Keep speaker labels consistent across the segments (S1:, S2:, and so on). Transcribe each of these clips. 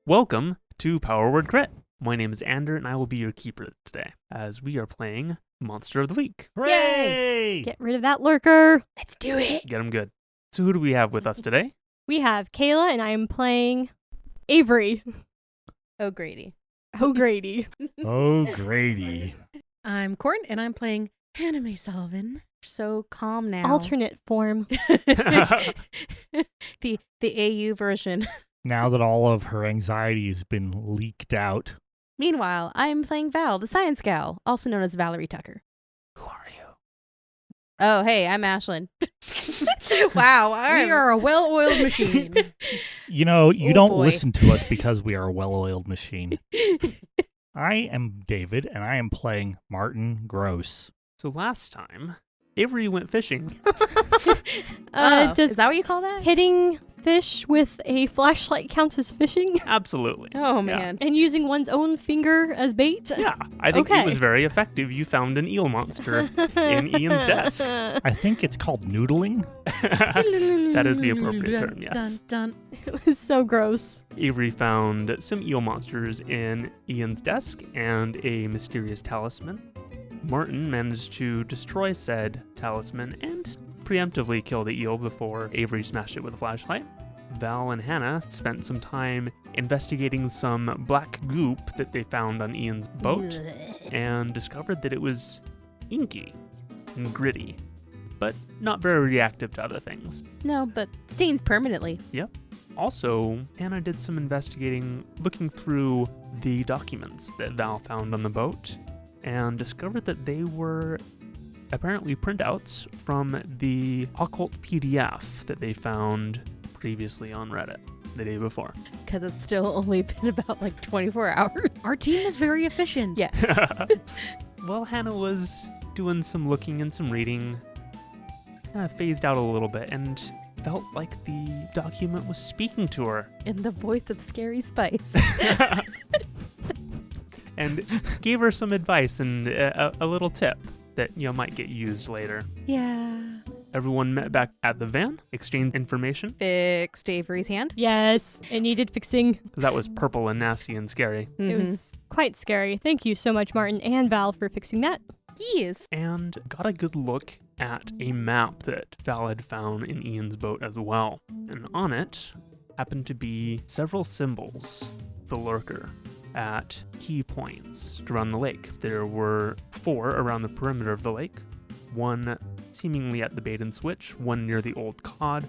S1: Welcome to Power Word Crit. My name is Ander, and I will be your keeper today, as we are playing Monster of the Week.
S2: Hooray!
S3: Get rid of that lurker.
S2: Let's do it.
S1: Get them good. So who do we have with us today?
S3: We have Kayla, and I am playing Avery.
S2: O'Grady.
S3: O'Grady.
S4: Oh, Grady.
S2: I'm Corin, and I'm playing Anime Sullivan. So calm now.
S3: Alternate form.
S2: the AU version.
S4: Now that all of her anxiety has been leaked out.
S2: Meanwhile, I'm playing Val, the science gal, also known as Valerie Tucker.
S1: Who are you?
S2: Oh, hey, I'm Ashlyn. Wow,
S5: We are a well-oiled machine.
S4: You know, you
S2: Oh,
S4: don't
S2: boy.
S4: listen to us because we are a well-oiled machine. I am David, and I am playing Martin Gross.
S1: So last time, Avery went fishing.
S2: Is
S3: Does
S2: that what you call that?
S3: hitting fish with a flashlight count as fishing?
S1: Absolutely.
S2: Oh, man.
S3: And using one's own finger as bait?
S1: Yeah, I think
S3: Okay.
S1: it was very effective. You found an eel monster in Ian's desk.
S4: I think it's called noodling.
S1: That is the appropriate term, yes.
S2: Dun, dun.
S3: It was so gross.
S1: Avery found some eel monsters in Ian's desk and a mysterious talisman. Martin managed to destroy said talisman and preemptively kill the eel before Avery smashed it with a flashlight. Val and Hannah spent some time investigating some black goop that they found on Ian's boat and discovered that it was inky and gritty, but not very reactive to other things.
S2: No, but stains permanently.
S1: Also, Hannah did some investigating, looking through the documents that Val found on the boat, and discovered that they were apparently printouts from the occult PDF that they found previously on Reddit the day before.
S2: Because it's still only been about like 24 hours.
S5: Our team is very efficient.
S2: Yes.
S1: Well, Hannah was doing some looking and some reading, kind of phased out a little bit, and felt like the document was speaking to her.
S2: In the voice of Scary Spice.
S1: And gave her some advice and a little tip that might get used later.
S2: Yeah.
S1: Everyone met back at the van, exchanged information,
S2: Fixed Avery's hand.
S3: Yes, it needed fixing.
S1: because that was purple and nasty and scary.
S3: It was quite scary. Thank you so much, Martin and Val, for fixing that.
S2: Yes.
S1: And got a good look at a map that Val had found in Ian's boat as well. And on it happened to be several symbols, the Lurker, at key points around the lake. There were 4 around the perimeter of the lake, 1 seemingly at the bait and switch, 1 near the old cod,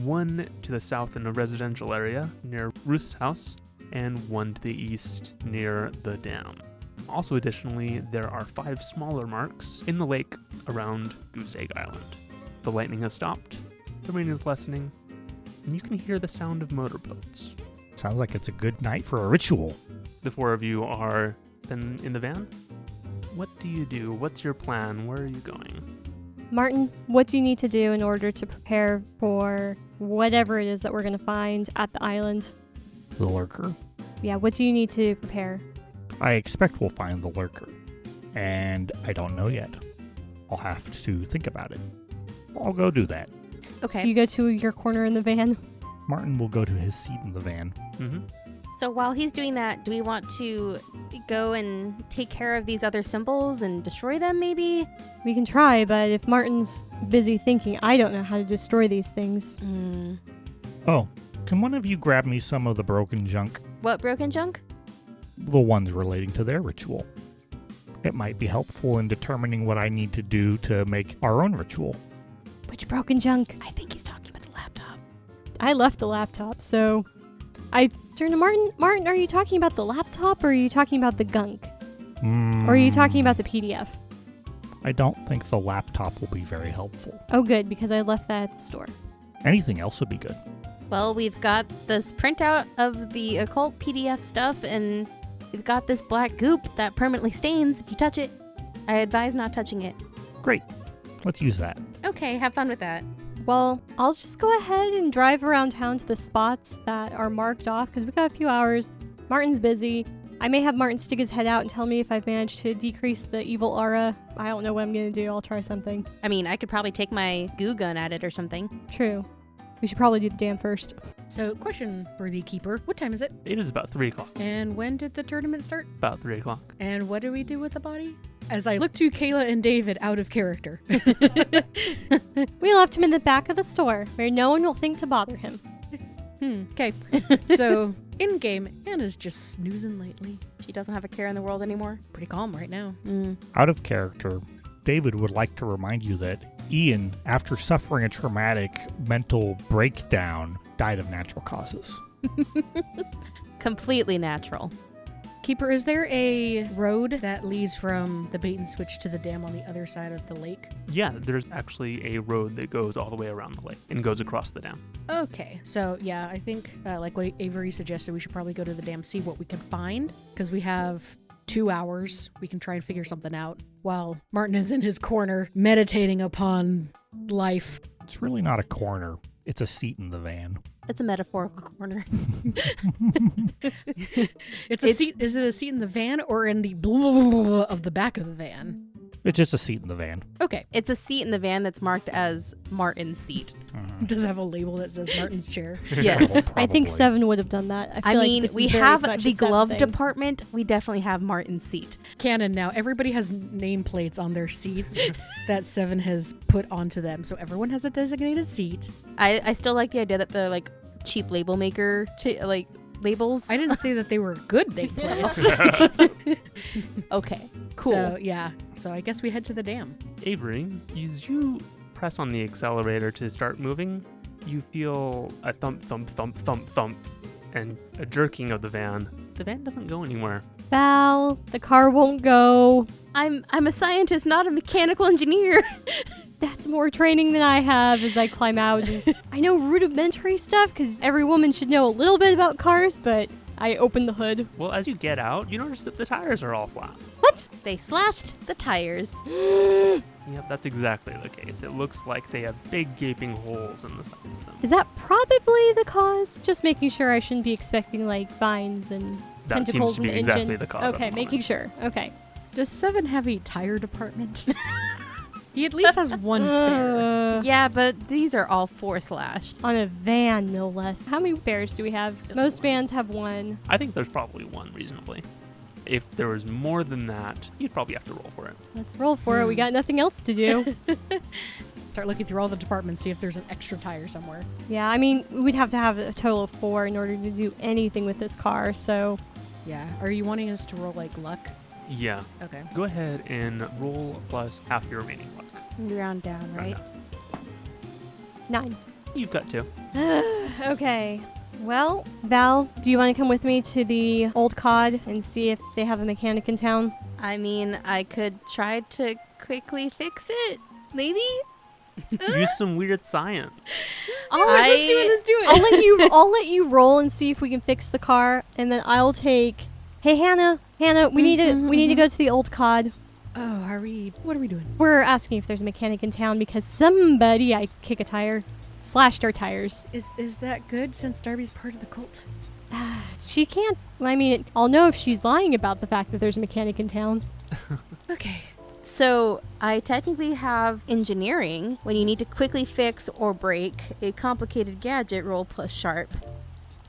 S1: 1 to the south in a residential area near Ruth's house, and 1 to the east near the dam. Also, additionally, there are 5 smaller marks in the lake around Goose Egg Island. The lightning has stopped, the rain is lessening, and you can hear the sound of motorboats.
S4: Sounds like it's a good night for a ritual.
S1: The 4 of you are then in the van. What do you do? What's your plan? Where are you going?
S3: Martin, what do you need to do in order to prepare for whatever it is that we're going to find at the island?
S4: The lurker.
S3: Yeah, what do you need to prepare?
S4: I expect we'll find the lurker. And I don't know yet. I'll have to think about it. I'll go do that.
S2: Okay.
S3: So you go to your corner in the van.
S4: Martin will go to his seat in the van.
S1: Mm-hmm.
S2: So while he's doing that, do we want to go and take care of these other symbols and destroy them, maybe?
S3: We can try, but if Martin's busy thinking, I don't know how to destroy these things.
S4: Oh, can one of you grab me some of the broken junk?
S2: What broken junk?
S4: The ones relating to their ritual. It might be helpful in determining what I need to do to make our own ritual.
S3: Which broken junk?
S2: I think he's talking about the laptop.
S3: I left the laptop, so I turned to Martin. Martin, are you talking about the laptop or are you talking about the gunk? Or are you talking about the PDF?
S4: I don't think the laptop will be very helpful.
S3: Oh, good, because I left that at the store.
S4: Anything else would be good.
S2: Well, we've got this printout of the occult PDF stuff, and we've got this black goop that permanently stains if you touch it. I advise not touching it.
S4: Great. Let's use that.
S2: Okay, have fun with that.
S3: Well, I'll just go ahead and drive around town to the spots that are marked off because we've got a few hours. Martin's busy. I may have Martin stick his head out and tell me if I've managed to decrease the evil aura. I don't know what I'm going to do. I'll try something.
S2: I mean, I could probably take my goo gun at it or something.
S3: True. We should probably do the dam first.
S5: So, question for the keeper. What time is it?
S1: It is about 3 o'clock.
S5: And when did the tournament start?
S1: About 3 o'clock.
S5: And what do we do with the body? As I look to Kayla and David out of character.
S3: We left him in the back of the store where no one will think to bother him.
S5: Okay. So, in game, Anna's just snoozing lightly.
S2: She doesn't have a care in the world anymore.
S5: Pretty calm right now.
S4: Out of character, David would like to remind you that Ian, after suffering a traumatic mental breakdown, died of natural causes.
S2: Completely natural.
S5: Keeper, is there a road that leads from the bait and switch to the dam on the other side of the lake?
S1: Yeah, there's actually a road that goes all the way around the lake and goes across the dam.
S5: Okay, so yeah, I think like what Avery suggested, we should probably go to the dam, see what we can find, because we have 2 hours. We can try and figure something out while Martin is in his corner meditating upon life.
S4: It's really not a corner. It's a seat in the van.
S2: It's a metaphorical corner.
S5: It's a seat. Is it a seat in the van or in the blah of the back of the van?
S4: It's just a seat in the van.
S5: Okay.
S2: It's a seat in the van that's marked as Martin's seat.
S5: Does it have a label that says Martin's chair?
S2: Yes.
S3: I think
S4: Probably.
S3: 7 would have done that. I
S2: I
S3: feel
S2: mean,
S3: like this
S2: we
S3: is very
S2: have
S3: much
S2: the
S3: a 7
S2: glove
S3: thing.
S2: department. We definitely have Martin's seat.
S5: Canon now. Everybody has nameplates on their seats that 7 has put onto them, so everyone has a designated seat.
S2: I still like the idea that the cheap label maker labels.
S5: I didn't say that they were good nameplates.
S2: Okay, cool.
S5: So yeah. So I guess we head to the dam.
S1: Avery, as you press on the accelerator to start moving, you feel a thump, thump, thump, thump, thump, and a jerking of the van. The van doesn't go anywhere.
S3: Val, the car won't go.
S2: I'm a scientist, not a mechanical engineer.
S3: That's more training than I have as I climb out. And I know rudimentary stuff because every woman should know a little bit about cars, but I open the hood.
S1: Well, as you get out, you notice that the tires are all flat.
S3: What?
S2: They slashed the tires.
S1: Yep, that's exactly the case. It looks like they have big gaping holes in the sides of them.
S3: Is that probably the cause? Just making sure I shouldn't be expecting vines and
S1: That
S3: tentacles
S1: seems to be
S3: in the
S1: exactly
S3: engine.
S1: the cause of
S3: Okay,
S1: the
S3: making sure. Okay.
S5: Does 7 have a tire department? He at least has one spare.
S2: Yeah, but these are all 4 slashed.
S3: On a van, no less. How many spares do we have?
S1: Just
S3: Most
S1: one.
S3: vans have 1.
S1: I think there's probably one reasonably. If there was more than that, you'd probably have to roll for it.
S3: Let's roll for it. We got nothing else to do.
S5: Start looking through all the departments, see if there's an extra tire somewhere.
S3: Yeah, I mean, we'd have to have a total of 4 in order to do anything with this car, so...
S5: Yeah. Are you wanting us to roll like luck?
S1: Yeah.
S5: Okay.
S1: Go ahead and roll plus half your remaining luck.
S2: Round down, right?
S3: 9.
S1: You've got 2.
S3: Okay. Well, Val, do you want to come with me to the old COD and see if they have a mechanic in town?
S2: I mean, I could try to quickly fix it. Maybe?
S1: Use some weird science.
S2: Let's do it.
S3: I'll let you roll and see if we can fix the car, and then I'll take. Hey, Hannah, we need to go to the old COD.
S5: Oh, what are we doing?
S3: We're asking if there's a mechanic in town because somebody I kick a tire, slashed our tires.
S5: Is that good since Darby's part of the cult?
S3: She can't. I mean, I'll know if she's lying about the fact that there's a mechanic in town.
S5: Okay.
S2: So I technically have engineering. When you need to quickly fix or break a complicated gadget, roll plus sharp.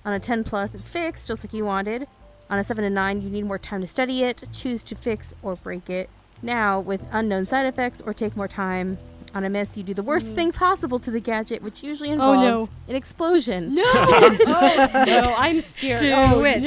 S2: On a 10 plus, it's fixed, just like you wanted. On a 7 to 9, you need more time to study it, choose to fix or break it now with unknown side effects, or take more time. On a miss, you do the worst thing possible to the gadget, which usually involves an explosion.
S3: No! Oh, no, I'm scared.
S5: Do it.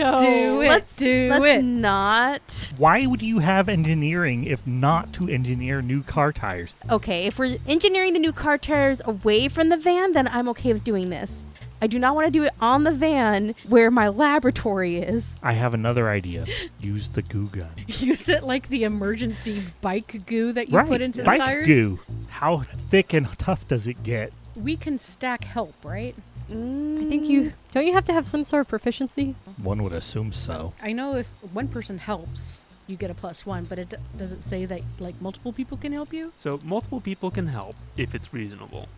S2: Let's
S5: Do it.
S2: not.
S4: Why would you have engineering if not to engineer new car tires?
S2: Okay, if we're engineering the new car tires away from the van, then I'm okay with doing this. I do not want to do it on the van where my laboratory is.
S4: I have another idea. Use the goo gun.
S5: Use it like the emergency bike goo that you put into
S4: bike
S5: the tires.
S4: goo. How thick and tough does it get?
S5: We can stack help, right?
S3: I think don't you have to have some sort of proficiency?
S4: One would assume so.
S5: I know if one person helps, you get a +1, but it doesn't say that like multiple people can help you.
S1: So multiple people can help if it's reasonable.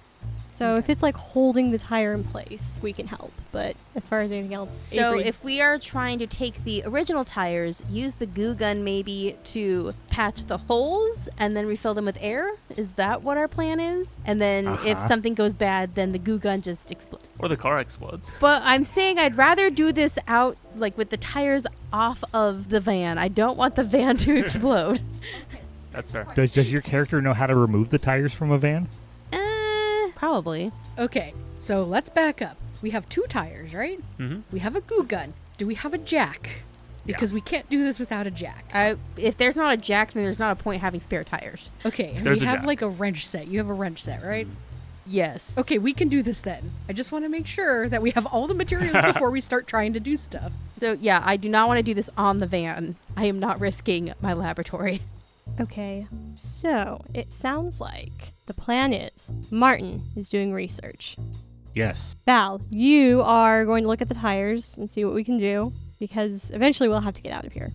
S3: So if it's like holding the tire in place, we can help. But as far as anything else,
S2: So
S3: Avery-
S2: if we are trying to take the original tires, use the goo gun maybe to patch the holes and then refill them with air? Is that what our plan is? And then if
S4: Uh-huh.
S2: something goes bad, then the goo gun just explodes.
S1: Or the car explodes.
S2: But I'm saying I'd rather do this out, like, with the tires off of the van. I don't want the van to explode.
S1: That's fair.
S4: Does your character know how to remove the tires from a van?
S2: Probably.
S5: Okay, so let's back up. We have 2 tires, right?
S1: Mm-hmm.
S5: We have a goo gun. Do we have a jack? Because we can't do this without a jack.
S2: If there's not a jack, then there's not a point having spare tires.
S5: Okay, and
S1: There's
S5: we
S1: a
S5: have
S1: jack.
S5: like a wrench set. You have a wrench set, right?
S2: Yes.
S5: Okay, we can do this then. I just want to make sure that we have all the materials before we start trying to do stuff.
S2: So, yeah, I do not want to do this on the van. I am not risking my laboratory.
S3: Okay, so it sounds like the plan is Martin is doing research.
S4: Yes.
S3: Val, you are going to look at the tires and see what we can do, because eventually we'll have to get out of here.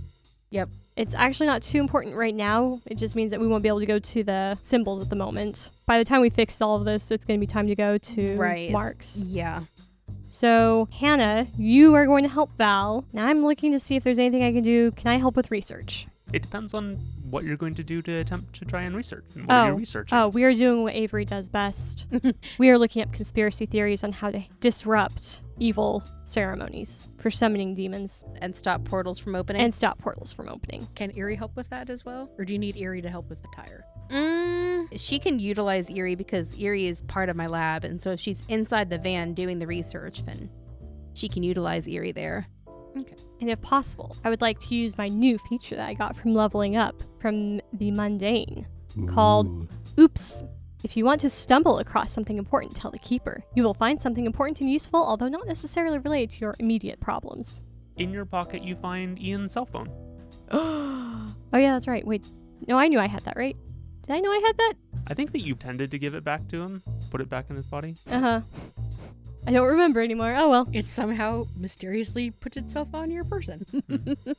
S2: Yep.
S3: It's actually not too important right now. It just means that we won't be able to go to the symbols at the moment. By the time we fix all of this, it's going to be time to go to Mark's.
S2: Yeah.
S3: So, Hannah, you are going to help Val. Now I'm looking to see if there's anything I can do. Can I help with research?
S1: It depends on what you're going to do to attempt to try and research. And what are you researching?
S3: Oh, we are doing what Avery does best. We are looking up conspiracy theories on how to disrupt evil ceremonies for summoning demons
S2: And stop portals from opening.
S3: and stop portals from opening.
S5: Can Erie help with that as well? Or do you need Erie to help with the tire?
S2: She can utilize Erie because Erie is part of my lab. And so if she's inside the van doing the research, then she can utilize Erie there.
S5: Okay.
S3: And if possible, I would like to use my new feature that I got from leveling up from the mundane called Oops. If you want to stumble across something important, tell the keeper. You will find something important and useful, although not necessarily related to your immediate problems.
S1: In your pocket, you find Ian's cell phone.
S3: Oh yeah, that's right. Wait, no, I knew I had that, right? Did I know I had that?
S1: I think that you tended to give it back to him, put it back in his body.
S3: Uh-huh. I don't remember anymore. Oh well.
S5: It somehow mysteriously puts itself on your person.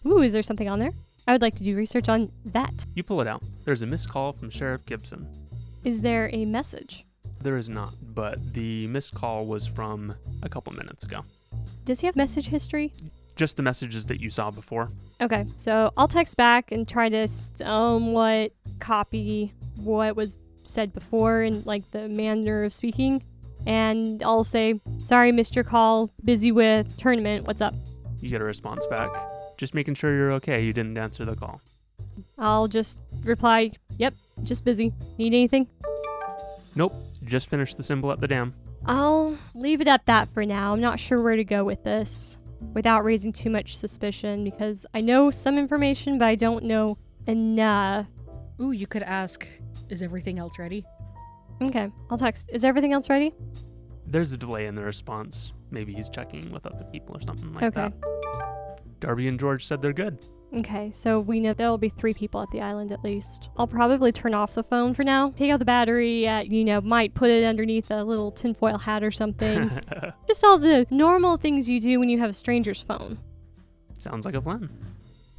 S3: Ooh, is there something on there? I would like to do research on that.
S1: You pull it out. There's a missed call from Sheriff Gibson.
S3: Is there a message?
S1: There is not, but the missed call was from a couple minutes ago.
S3: Does he have message history?
S1: Just the messages that you saw before.
S3: Okay, so I'll text back and try to somewhat copy what was said before in like the manner of speaking. And I'll say, sorry, missed your call, busy with tournament, what's up?
S1: You get a response back. Just making sure you're okay. You didn't answer the call.
S3: I'll just reply, yep, just busy. Need anything?
S1: Nope. Just finished the symbol at the dam.
S3: I'll leave it at that for now. I'm not sure where to go with this without raising too much suspicion because I know some information, but I don't know enough.
S5: Ooh, you could ask, is everything else ready?
S3: Okay, I'll text. Is everything else ready?
S1: There's a delay in the response. Maybe he's checking with other people or something like
S3: Okay.
S1: that. Darby and George said they're good.
S3: Okay, so we know there'll be 3 people at the island at least. I'll probably turn off the phone for now. Take out the battery, might put it underneath a little tinfoil hat or something. Just all the normal things you do when you have a stranger's phone.
S1: Sounds like a plan.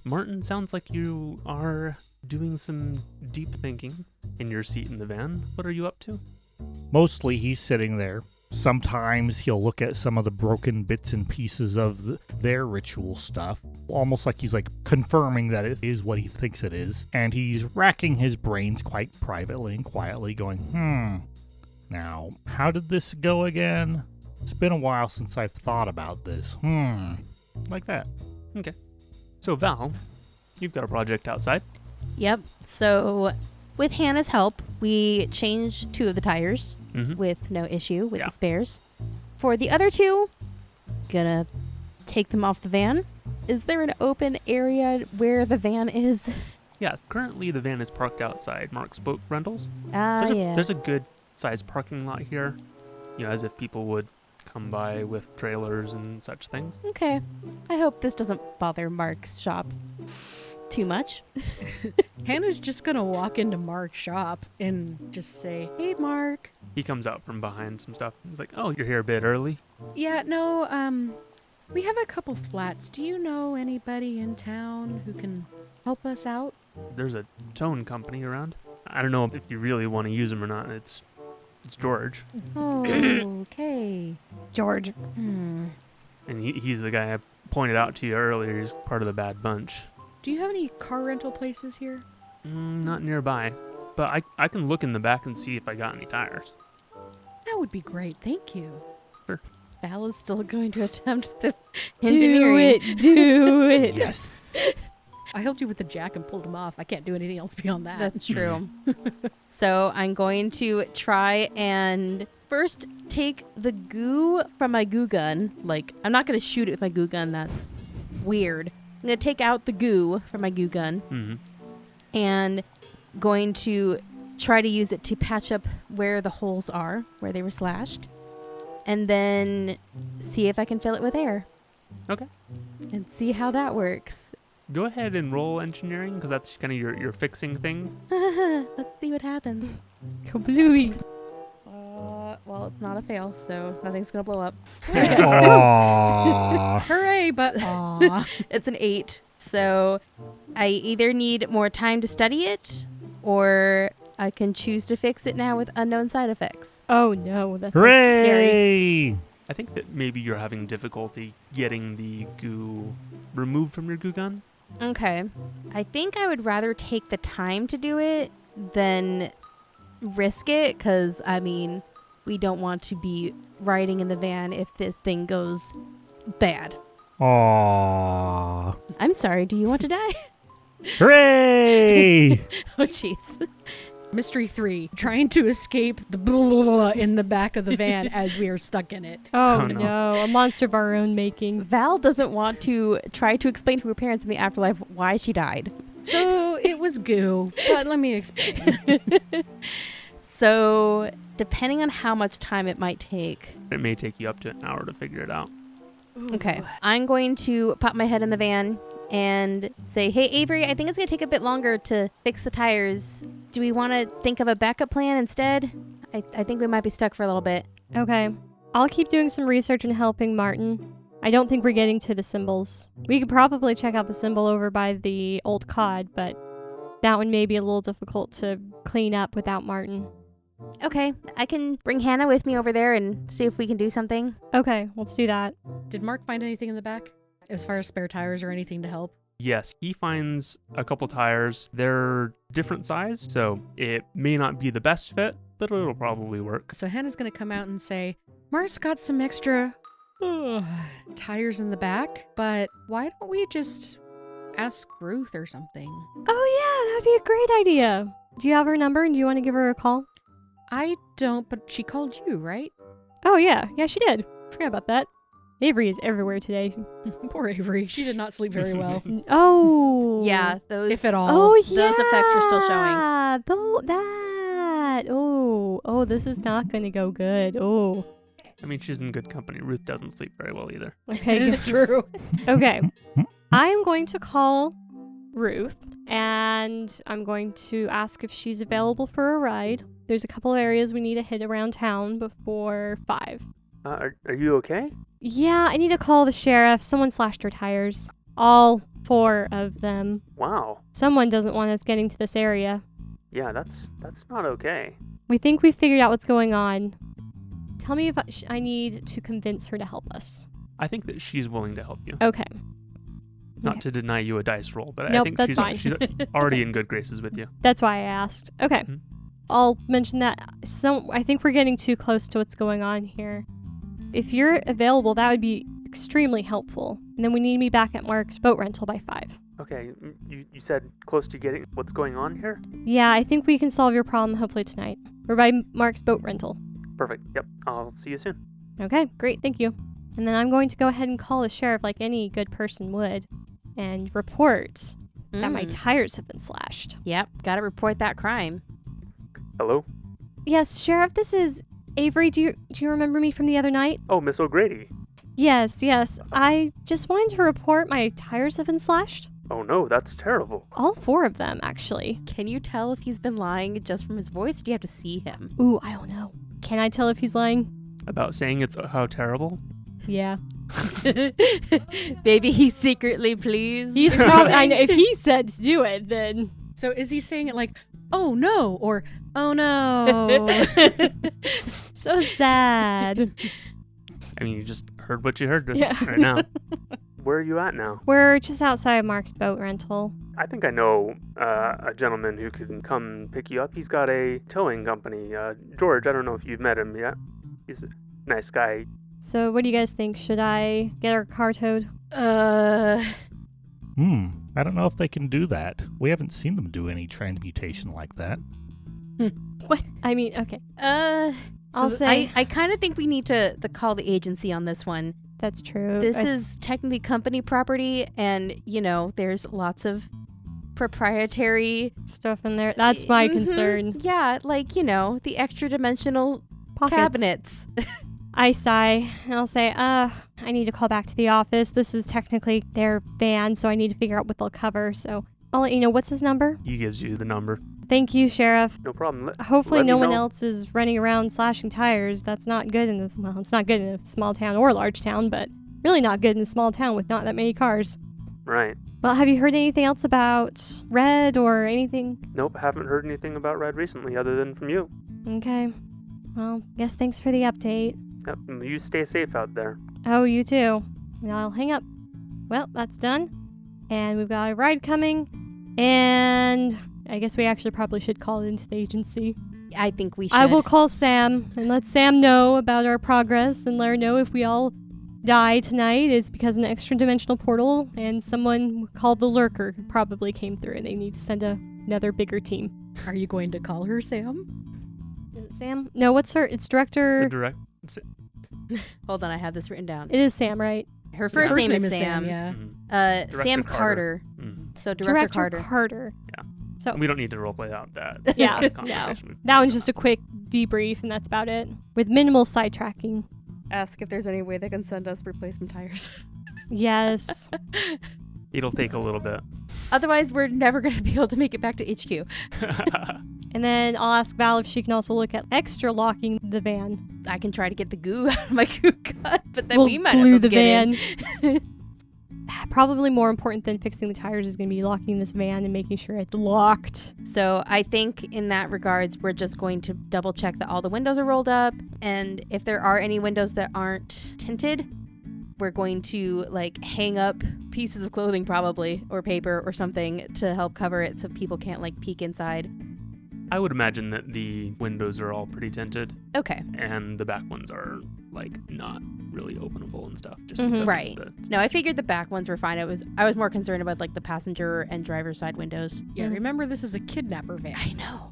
S1: Martin, sounds like you are doing some deep thinking in your seat in the van. What are you up to?
S4: Mostly he's sitting there. Sometimes he'll look at some of the broken bits and pieces of their ritual stuff, almost like he's like confirming that it is what he thinks it is. And he's racking his brains quite privately and quietly going, now, how did this go again? It's been a while since I've thought about this. Like that.
S1: Okay. So, Val, you've got a project outside.
S2: Yep. So with Hannah's help, we changed 2 of the tires with no issue with the spares. For the other 2, gonna take them off the van. Is there an open area where the van is?
S1: Yeah, currently the van is parked outside Mark's Boat Rentals.
S2: Yeah.
S1: There's a good sized parking lot here, as if people would come by with trailers and such things.
S2: Okay. I hope this doesn't bother Mark's shop too much.
S5: Hannah's just gonna walk into Mark's shop and just say, hey, Mark.
S1: He comes out from behind some stuff. He's like, oh, you're here a bit early.
S5: Yeah, no, we have a couple flats. Do you know anybody in town who can help us out?
S1: There's a tone company around. I don't know if you really want to use them or not. It's George.
S5: Oh, okay.
S3: George.
S1: And he's the guy I pointed out to you earlier. He's part of the bad bunch.
S5: Do you have any car rental places here?
S1: Not nearby. But I can look in the back and see if I got any tires.
S5: That would be great. Thank you.
S1: Sure.
S2: Val is still going to attempt the
S3: Do
S2: engineering.
S3: it. Do it.
S4: Yes.
S5: I helped you with the jack and pulled him off. I can't do anything else beyond that.
S2: That's true. So I'm going to try and first take the goo from my goo gun. Like, I'm not going to shoot it with my goo gun. That's weird. I'm going to take out the goo from my goo gun
S1: Mm-hmm.
S2: and going to try to use it to patch up where the holes are, where they were slashed. And then see if I can fill it with air.
S1: Okay.
S2: And see how that works.
S1: Go ahead and roll engineering, because that's kind of your fixing things.
S2: Let's see what happens.
S3: Kablooey.
S2: Well, it's not a fail, so nothing's going to blow up.
S4: Aww.
S5: Hooray, but aw.
S2: It's an 8. So I either need more time to study it, or I can choose to fix it now with unknown side effects.
S3: Oh no, that's scary.
S4: Hooray!
S1: I think that maybe you're having difficulty getting the goo removed from your goo gun.
S2: Okay. I think I would rather take the time to do it than risk it, because, I mean, we don't want to be riding in the van if this thing goes bad.
S4: Aww.
S2: I'm sorry, do you want to die?
S4: Hooray!
S2: Oh, jeez.
S5: Mystery 3, trying to escape the blah, blah, blah in the back of the van as we are stuck in it.
S3: Oh,
S1: Oh, no.
S3: no, a monster of our own making.
S2: Val doesn't want to try to explain to her parents in the afterlife why she died.
S5: So it was goo, but let me explain.
S2: So, depending on how much time it might take.
S1: It may take you up to an hour to figure it out.
S2: Okay. I'm going to pop my head in the van and say, hey, Avery, I think it's going to take a bit longer to fix the tires. Do we want to think of a backup plan instead? I think we might be stuck for a little bit.
S3: Okay. I'll keep doing some research and helping Martin. I don't think we're getting to the symbols. We could probably check out the symbol over by the old cod, but that one may be a little difficult to clean up without Martin.
S2: Okay. I can bring Hannah with me over there and see if we can do something.
S3: Okay, let's do that.
S5: Did Mark find anything in the back? As far as spare tires or anything to help?
S1: Yes, he finds a couple tires. They're different size, so it may not be the best fit, but it'll probably work.
S5: So Hannah's going to come out and say, Mark's got some extra tires in the back, but why don't we just ask Ruth or something?
S3: Oh yeah, that'd be a great idea. Do you have her number and do you want to give her a call?
S5: I don't, but she called you, right?
S3: Oh yeah, she did. Forgot about that. Avery is everywhere today.
S5: Poor Avery. She did not sleep very well.
S3: Oh.
S2: Yeah, those.
S5: If at all.
S3: Oh yeah.
S2: Those effects are still showing.
S3: That. Oh, this is not going to go good. Oh.
S1: I mean, she's in good company. Ruth doesn't sleep very well either.
S3: Okay.
S5: It's true.
S3: Okay. I'm going to call Ruth and I'm going to ask if she's available for a ride. There's a couple areas we need to hit around town before 5.
S1: Are you okay?
S3: Yeah, I need to call the sheriff. Someone slashed her tires. All 4 of them.
S1: Wow.
S3: Someone doesn't want us getting to this area.
S1: Yeah, that's not okay.
S3: We think we figured out what's going on. Tell me if I need to convince her to help us.
S1: I think that she's willing to help you.
S3: Okay.
S1: Not
S3: okay.
S1: to deny you a dice roll, but I
S3: Nope,
S1: think
S3: that's fine.
S1: she's already in good graces with you.
S3: That's why I asked. Okay.
S1: Mhm.
S3: I'll mention that. I think we're getting too close to what's going on here. If you're available, that would be extremely helpful. And then we need me back at Mark's boat rental by 5.
S1: Okay, you said close to getting what's going on here?
S3: Yeah, I think we can solve your problem hopefully tonight. Or by Mark's boat rental.
S1: Perfect. Yep, I'll see you soon.
S3: Okay, great, thank you. And then I'm going to go ahead and call the sheriff like any good person would and report that my tires have been slashed.
S2: Yep, gotta report that crime.
S1: Hello?
S3: Yes, Sheriff, this is Avery. Do you remember me from the other night?
S1: Oh, Miss O'Grady.
S3: Yes. I just wanted to report my tires have been slashed.
S1: Oh no, that's terrible.
S3: All 4 of them, actually.
S2: Can you tell if he's been lying just from his voice? Or do you have to see him?
S3: Ooh, I don't know. Can I tell if he's lying?
S1: About saying it's how terrible?
S3: Yeah.
S2: Maybe he's secretly pleased.
S3: He's probably. I know if he said to do it, then.
S5: So is he saying it like, oh no, or oh no?
S3: So sad.
S1: I mean, you just heard what you heard
S3: Yeah.
S1: right now. Where are you at now?
S3: We're just outside of Mark's boat rental.
S1: I think I know a gentleman who can come pick you up. He's got a towing company. George, I don't know if you've met him yet. He's a nice guy.
S3: So what do you guys think? Should I get our car towed?
S4: I don't know if they can do that. We haven't seen them do any transmutation like that.
S3: What? I mean, okay.
S2: I'll say I kind of think we need to call the agency on this one.
S3: That's true.
S2: This is technically company property, and, there's lots of proprietary
S3: stuff in there. That's my concern.
S2: Yeah, the extra dimensional
S3: Pockets.
S2: cabinets.
S3: I sigh, and I'll say, I need to call back to the office. This is technically their van, so I need to figure out what they'll cover. So I'll let you know. What's his number?
S1: He gives you the number.
S3: Thank you, Sheriff.
S1: No problem.
S3: Hopefully
S1: let
S3: no
S1: me
S3: one
S1: know.
S3: else is running around slashing tires. That's not good in this. Well, it's not good in a small town or large town, but really not good in a small town with not that many cars.
S1: Right.
S3: Well, have you heard anything else about Red or anything?
S1: Nope, haven't heard anything about Red recently other than from you.
S3: Okay. Well, guess thanks for the update.
S1: Yep, you stay safe out there.
S3: Oh, you too. Now I'll hang up. Well, that's done. And we've got a ride coming. And I guess we actually probably should call it into the agency.
S2: I think we should.
S3: I will call Sam and let Sam know about our progress and let her know if we all die tonight is because an extra dimensional portal and someone called the Lurker probably came through and they need to send another bigger team.
S5: Are you going to call her Sam?
S3: Is it Sam? No, what's her? It's Director.
S1: The direct.
S2: Hold on, I have this written down.
S3: It is Sam, right?
S2: Her first name is Sam.
S5: Yeah.
S1: Director
S2: Sam
S1: Carter.
S2: Carter.
S1: Mhm.
S2: So Director
S3: Carter.
S1: Yeah.
S3: So
S1: We don't need to roleplay out that.
S3: Yeah, no.
S1: conversation.
S3: That one's just a quick debrief and that's about it. With minimal sidetracking.
S2: Ask if there's any way they can send us replacement tires.
S3: Yes.
S1: It'll take a little bit.
S2: Otherwise, we're never going to be able to make it back to HQ.
S3: And then I'll ask Val if she can also look at extra locking the van.
S2: I can try to get the goo out of my goo gun, but then
S3: We'll
S2: we might
S3: glue
S2: have to
S3: the
S2: get
S3: van.
S2: in.
S3: Probably more important than fixing the tires is going to be locking this van and making sure it's locked.
S2: So I think in that regards, we're just going to double check that all the windows are rolled up. And if there are any windows that aren't tinted, we're going to hang up pieces of clothing probably or paper or something to help cover it so people can't peek inside.
S1: I would imagine that the windows are all pretty tinted
S2: Okay.
S1: and the back ones are not really openable and stuff. Just
S3: Mhm.
S1: because
S2: Right.
S1: of the
S2: No, I figured the back ones were fine. I was more concerned about the passenger and driver's side windows.
S5: Yeah, remember this is a kidnapper van.
S2: I know.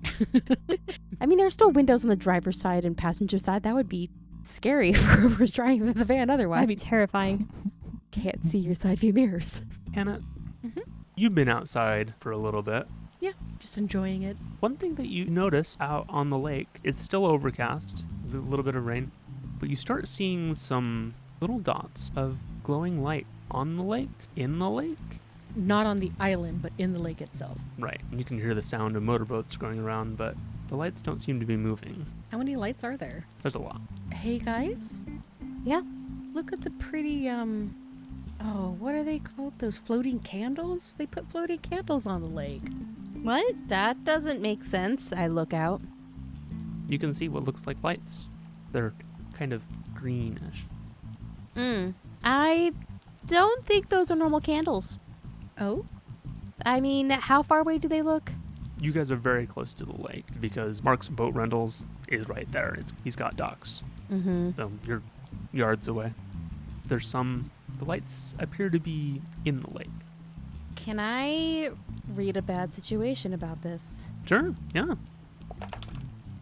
S2: I mean, there are still windows on the driver's side and passenger side. That would be scary if we're driving the van otherwise.
S3: That'd be terrifying.
S2: Can't see your side view mirrors.
S1: Hannah,
S2: Mhm.
S1: you've been outside for a little bit.
S5: Just enjoying it.
S1: One thing that you notice out on the lake, it's still overcast, a little bit of rain, but you start seeing some little dots of glowing light on the lake, in the lake.
S5: Not on the island, but in the lake itself.
S1: Right, and you can hear the sound of motorboats going around, but the lights don't seem to be moving.
S5: How many lights are there?
S1: There's a lot.
S5: Hey guys.
S3: Yeah?
S5: Look at the pretty what are they called? Those floating candles? They put floating candles on the lake.
S3: What?
S2: That doesn't make sense. I look out.
S1: You can see what looks like lights. They're kind of greenish.
S2: I don't think those are normal candles.
S5: Oh?
S2: I mean, how far away do they look?
S1: You guys are very close to the lake because Mark's boat rentals is right there. He's got docks.
S2: Mm-hmm.
S1: So you're yards away. The lights appear to be in the lake.
S2: Can I read a bad situation about this?
S1: Sure, yeah.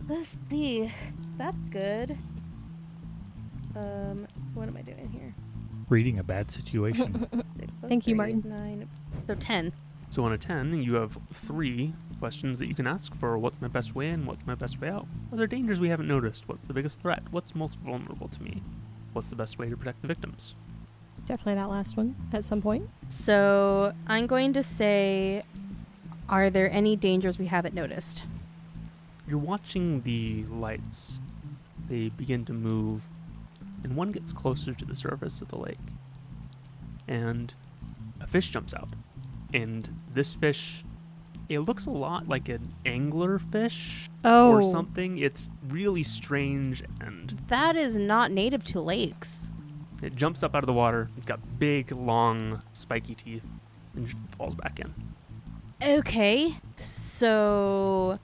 S2: Let's see. That's good. What am I doing here?
S4: Reading a bad situation.
S2: 6 plus
S3: Thank you,
S2: 3 is
S3: Martin.
S2: 9. So 10.
S1: So on a 10, you have 3 questions that you can ask for what's my best way in, what's my best way out. Are there dangers we haven't noticed? What's the biggest threat? What's most vulnerable to me? What's the best way to protect the victims?
S3: Definitely that last one at some point.
S2: So I'm going to say, are there any dangers we haven't noticed?
S1: You're watching the lights. They begin to move, and one gets closer to the surface of the lake. And a fish jumps out. And this fish, it looks a lot like an angler fish or something. It's really strange, and
S2: That is not native to lakes.
S1: it jumps up out of the water. It's got big, long, spiky teeth, and just falls back in.
S2: Okay, so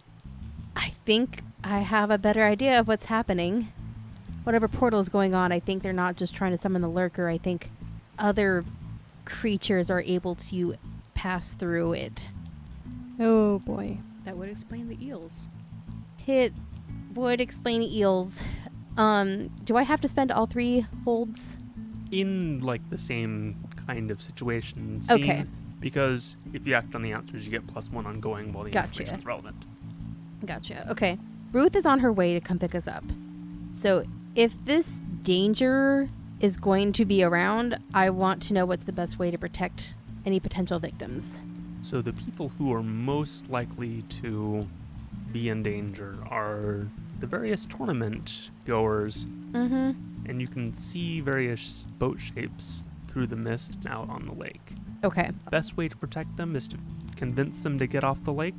S2: I think I have a better idea of what's happening. whatever portal is going on, I think they're not just trying to summon the Lurker. I think other creatures are able to pass through it.
S3: Oh boy.
S5: That would explain the eels.
S2: It would explain eels. Do I have to spend all 3 holds?
S1: In like the same kind of situation.
S2: Okay.
S1: Because if you act on the answers, you get +1 ongoing while the information is relevant.
S2: Gotcha. Okay. Ruth is on her way to come pick us up. So if this danger is going to be around, I want to know what's the best way to protect any potential victims.
S1: So the people who are most likely to be in danger are the various tournament goers.
S2: Mm-hmm.
S1: And you can see various boat shapes through the mist out on the lake.
S2: Okay.
S1: Best way to protect them is to convince them to get off the lake.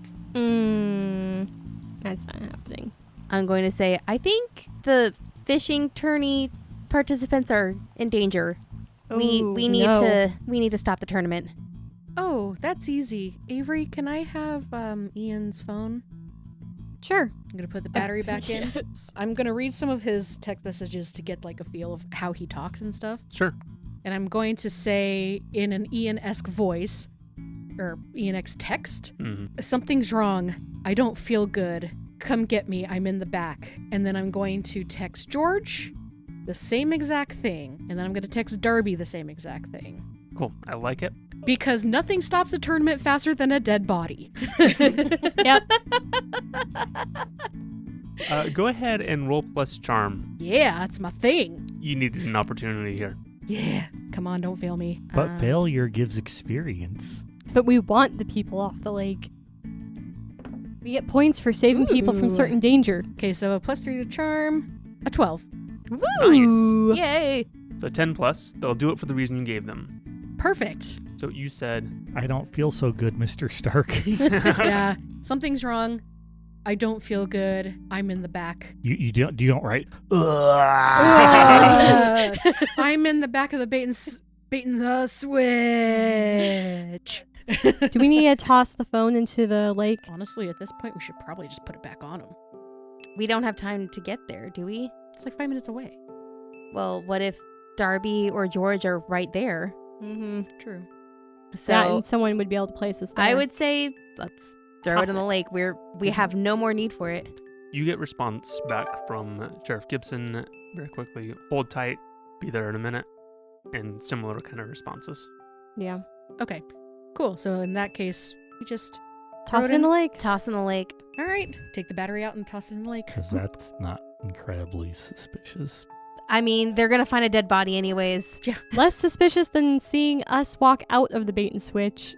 S3: That's not happening.
S2: I'm going to say, I think the fishing tourney participants are in danger. We need to stop the tournament.
S5: Oh, that's easy. Avery, can I have Ian's phone?
S3: Sure.
S5: I'm going to put the battery back in.
S3: Yes.
S5: I'm going to read some of his text messages to get like a feel of how he talks and stuff.
S1: Sure.
S5: And I'm going to say in an Ian-esque voice, or Ian-esque text, something's wrong. I don't feel good. Come get me. I'm in the back. And then I'm going to text George the same exact thing. And then I'm going to text Darby the same exact thing.
S1: Cool. I like it.
S5: Because nothing stops a tournament faster than a dead body.
S3: Yep.
S1: Go ahead and roll plus charm.
S5: Yeah, that's my thing.
S1: You needed an opportunity here.
S5: Yeah. Come on, don't fail me.
S4: But failure gives experience.
S3: But we want the people off the lake. We get points for saving people from certain danger.
S5: Okay, so a +3 to charm, a 12.
S1: Nice.
S2: Yay!
S1: So 10 plus. They'll do it for the reason you gave them.
S5: Perfect.
S1: So you said,
S4: I don't feel so good, Mr. Stark.
S5: Yeah, something's wrong. I don't feel good. I'm in the back.
S4: you don't right?
S5: I'm in the back of the bait and the switch.
S3: Do we need to toss the phone into the lake?
S5: Honestly, at this point, we should probably just put it back on him.
S2: We don't have time to get there, do we?
S5: It's like 5 minutes away.
S2: Well, what if Darby or George are right there?
S3: Mm-hmm.
S5: True.
S2: So
S3: Yeah, and someone would be able to place us there.
S2: I would say let's throw it in the lake. We have no more need for it.
S1: you get response back from Sheriff Gibson very quickly. Hold tight, be there in a minute, and similar kind of responses.
S3: Yeah.
S5: Okay, cool. So in that case, we just
S3: Toss
S5: throw
S3: it in the lake.
S2: Toss in the lake.
S5: All right, take the battery out and toss it in the lake.
S4: Because that's not incredibly suspicious.
S2: I mean, they're going to find a dead body anyways.
S5: Yeah.
S3: Less suspicious than seeing us walk out of the bait and switch.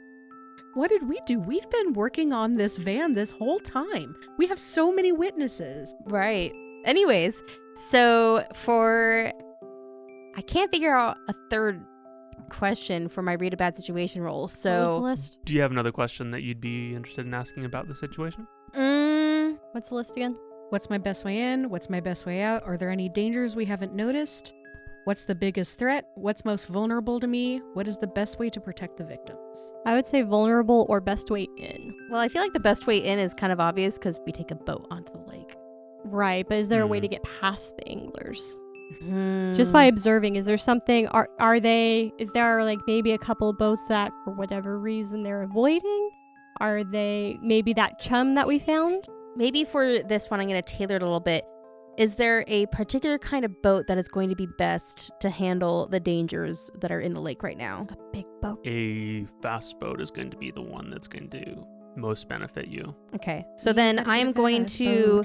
S5: What did we do? We've been working on this van this whole time. We have so many witnesses.
S2: Right. Anyways, so I can't figure out a third question for my read a bad situation roll.
S3: What was the
S2: So
S3: list?
S1: Do you have another question that you'd be interested in asking about the situation?
S3: What's the list again?
S5: What's my best way in? What's my best way out? Are there any dangers we haven't noticed? What's the biggest threat? What's most vulnerable to me? What is the best way to protect the victims?
S3: I would say vulnerable or best way in.
S2: well, I feel like the best way in is kind of obvious because we take a boat onto the lake.
S3: Right, but is there a way to get past the anglers?
S2: Hmm.
S3: Just by observing, is there something, is there like maybe a couple of boats that for whatever reason they're avoiding? Are they maybe that chum that we found?
S2: Maybe for this one, I'm going to tailor it a little bit. Is there a particular kind of boat that is going to be best to handle the dangers that are in the lake right now?
S3: A big boat.
S1: A fast boat is going to be the one that's going to most benefit you.
S2: Okay. So then I am going to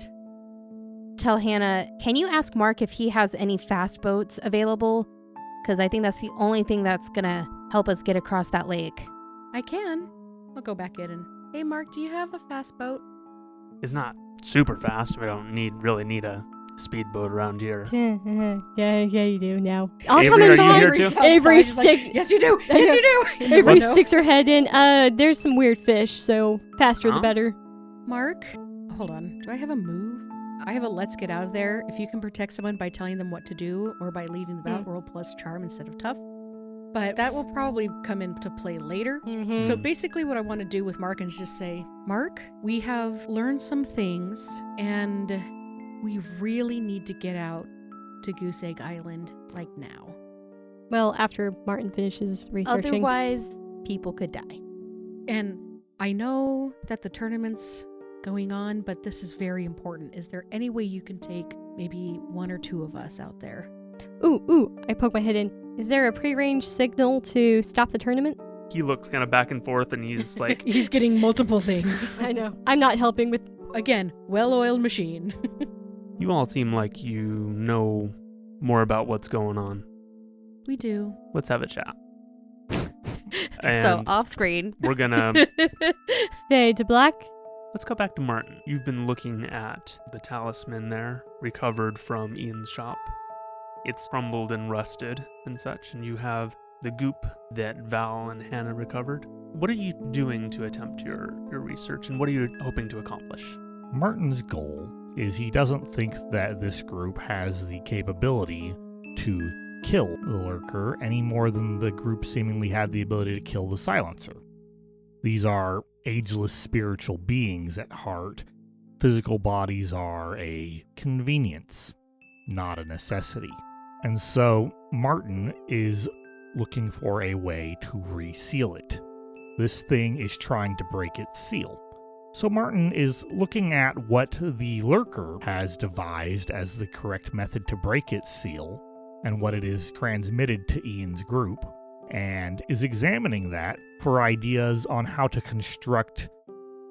S2: tell Hannah, can you ask Mark if he has any fast boats available? Because I think that's the only thing that's going to help us get across that lake.
S5: I can. I'll go back in and, hey, Mark, do you have a fast boat?
S1: It's not super fast. We don't really need a speedboat around here.
S3: Yeah, you do now. I'll
S1: Avery,
S3: come
S1: are
S3: in
S1: you
S3: behind.
S1: here too?
S3: Avery
S5: Outside, just like,
S3: stick.
S5: yes, you do.
S3: I
S5: Yes,
S3: know.
S5: you do.
S3: Avery
S5: No.
S3: sticks her head in. There's some weird fish, so faster the
S1: Huh?
S3: better.
S5: Mark, hold on. Do I have a move? I have a let's get out of there. If you can protect someone by telling them what to do or by leading them out, roll plus charm instead of tough. But that will probably come into play later.
S3: Mm-hmm.
S5: So basically what I want to do with Mark is just say, Mark, we have learned some things and we really need to get out to Goose Egg Island, like now.
S3: Well, after Martin finishes researching.
S2: Otherwise, people could die.
S5: And I know that the tournament's going on, but this is very important. Is there any way you can take maybe 1 or 2 of us out there?
S3: Ooh, I poke my head in. Is there a prearranged signal to stop the tournament?
S1: He looks kind of back and forth, and he's like,
S5: He's getting multiple things.
S3: I know. I'm not helping with...
S5: Again, well-oiled machine.
S1: you all seem like you know more about what's going on.
S5: We do.
S1: Let's have a chat.
S2: So
S1: And
S2: off screen.
S1: we're gonna
S3: Fade to black.
S1: let's go back to Martin. You've been looking at the talisman there, recovered from Ian's shop. It's crumbled and rusted and such, and you have the goop that Val and Hannah recovered. What are you doing to attempt your research, and what are you hoping to accomplish?
S4: Martin's goal is he doesn't think that this group has the capability to kill the Lurker any more than the group seemingly had the ability to kill the Silencer. These are ageless spiritual beings at heart. Physical bodies are a convenience, not a necessity. And so Martin is looking for a way to reseal it. This thing is trying to break its seal. So Martin is looking at what the Lurker has devised as the correct method to break its seal and what it is transmitted to Ian's group, and is examining that for ideas on how to construct